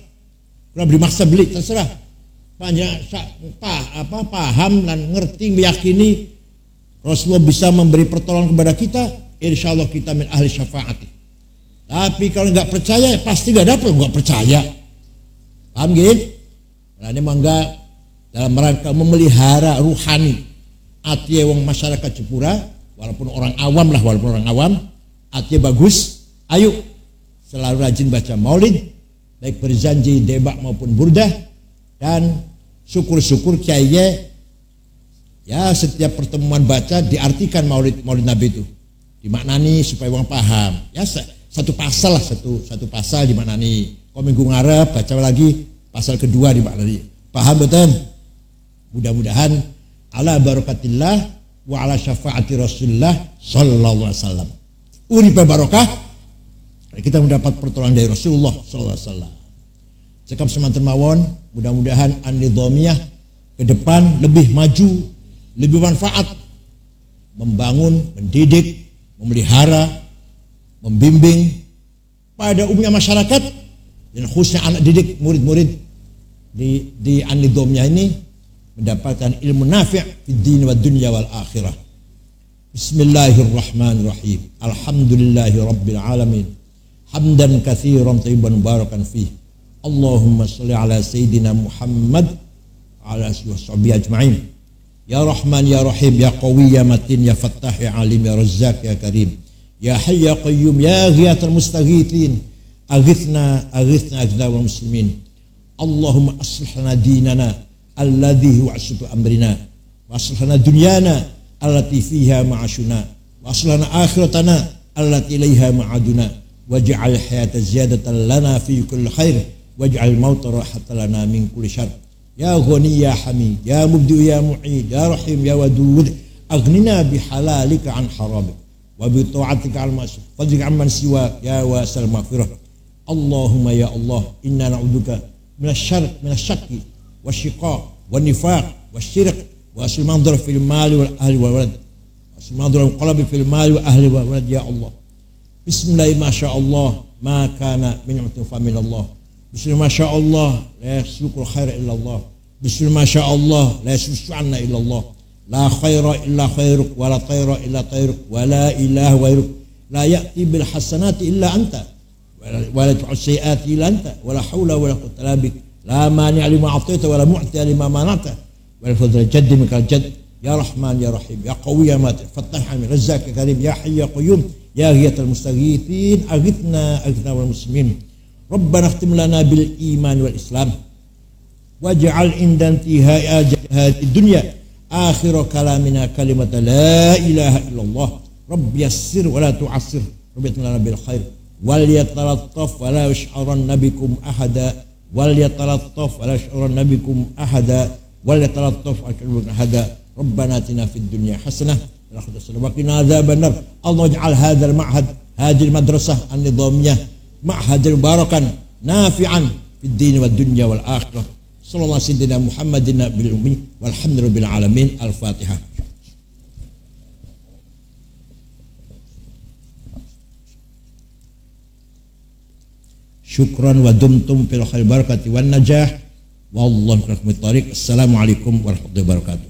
Kalau beri maksa beli terserah. Banyak paham dan ngerti meyakini Rasulullah bisa memberi pertolongan kepada kita, insya Allah kita min ahli syafaat. Tapi kalau nggak percaya pasti nggak dapat, nggak percaya. Paham gitu? Nah ini mangga dalam rangka memelihara ruhani hati wong masyarakat Jepura, walaupun orang awam, hati bagus. Ayo selalu rajin baca maulid, baik berjanji debak maupun burdah, dan syukur-syukur kiai ya setiap pertemuan baca diartikan maulid Nabi itu, dimaknani supaya orang paham. Ya satu pasal lah, satu pasal dimaknani. Kalau minggu ngarep baca lagi pasal kedua dimaknani. Paham betul? Mudah-mudahan ala barakatillah wa ala syafaati Rasulullah sallallahu alaihi wasallam. Uripa barokah, kita mendapat pertolongan dari Rasulullah sallallahu alaihi wasallam. Cekap semanten mawon, mudah-mudahan an-nidhamiyah ke depan lebih maju, lebih manfaat, membangun, mendidik, memelihara, membimbing pada umumnya masyarakat dan khususnya anak didik, murid-murid di an-nidhamiyah ini mendapatkan ilmu nafi' fid din wad dunya wal akhirah. Bismillahirrahmanirrahim. Alhamdulillahi rabbil alamin. Hamdan katsiran thayyiban barakan fih. Allahumma shalli ala sayyidina Muhammad ala sahbihi ajma'in. Ya Rahman ya Rahim ya Qawi ya Matin ya Fattah ya Alim ya Razzaq ya Karim ya Hayy ya Qayyum ya Ghiyathal Mustaghithin aghithna aghithna wal muslimin. Allahumma aslih lana dinana alladhi huwa aslu amrina wa aslih lana dunyana allati fiha ma'ashuna wa aslih lana akhiratana allati ilaiha ma'aduna waj'al hayata ziyadatan lana fi kulli khair waj'al mauta rahatan lana min kulli syarr. Ya Ghani ya Hamid ya Mubdi ya Mu'id ya Rahim ya Wadud aghnina bihalalika an haramik wa bi ta'atika al ma'suf fadhik amman siwa ya wasal maghfirah. Allahumma ya Allah inna na'udzuka minasyarki wasyiqaq wan nifaq wasyirk wa asil mandhar fil mali wal ahli wal walad asil mandhar al qalbi fil mali wal ahli wal walad ya Allah. Bismillah masyaallah ma kana min ni'matin fa min Allah. Bismillah masyaallah la yasluqul khaira illa Allah. Bismillah masyaallah la yasluqanna illa Allah. La khaira illa khairuk wa la tayra illa tayruk wa la ilaha ghairuk. La ya'ti bil hasanati illa anta wa la tu'as sayyiati illa anta wa la haula wa la quwwata illa bik. La mani'a lima a'taita wa la mu'ti lima mana'ta wa la fadla jadd mikal jadd. Ya Rahman ya Rahim ya Qawi ya Matin Fattah Amin Razzaq ya Karim ya Hayy ya Qayyum ya Ghiyathal Mustaghithin aghithna wal muslimin. Rabbana khtim lana bil iman wal islam waj'al inda intihai hadhihi dunya akhir kalamina kalimat la ilaha illallah. Rabbi yassir wa la tu'assir rabbi lana bil khair wal yatalattaf wa la yash'uranna bikum ahada wal yatalattaf wa la yash'uranna bikum ahada wal yatalattaf ahada. Rabbana atina fid dunya hasanah wa fil akhirati wa qina adzaban nar. Allah ij'al hadzal ma'had hadhihi madrasah an-nidhamiyah ma'hadan barakan nafi'an fid din wad dunya wal akhirah. Sallallahu alaihi wasallam Muhammadin bil ummi walhamdulillahil alamin. Al-Fatihah. Syukran wa dumtum fil khair barakati wan najah wallahu rahmat tariq. Assalamualaikum warahmatullahi wabarakatuh.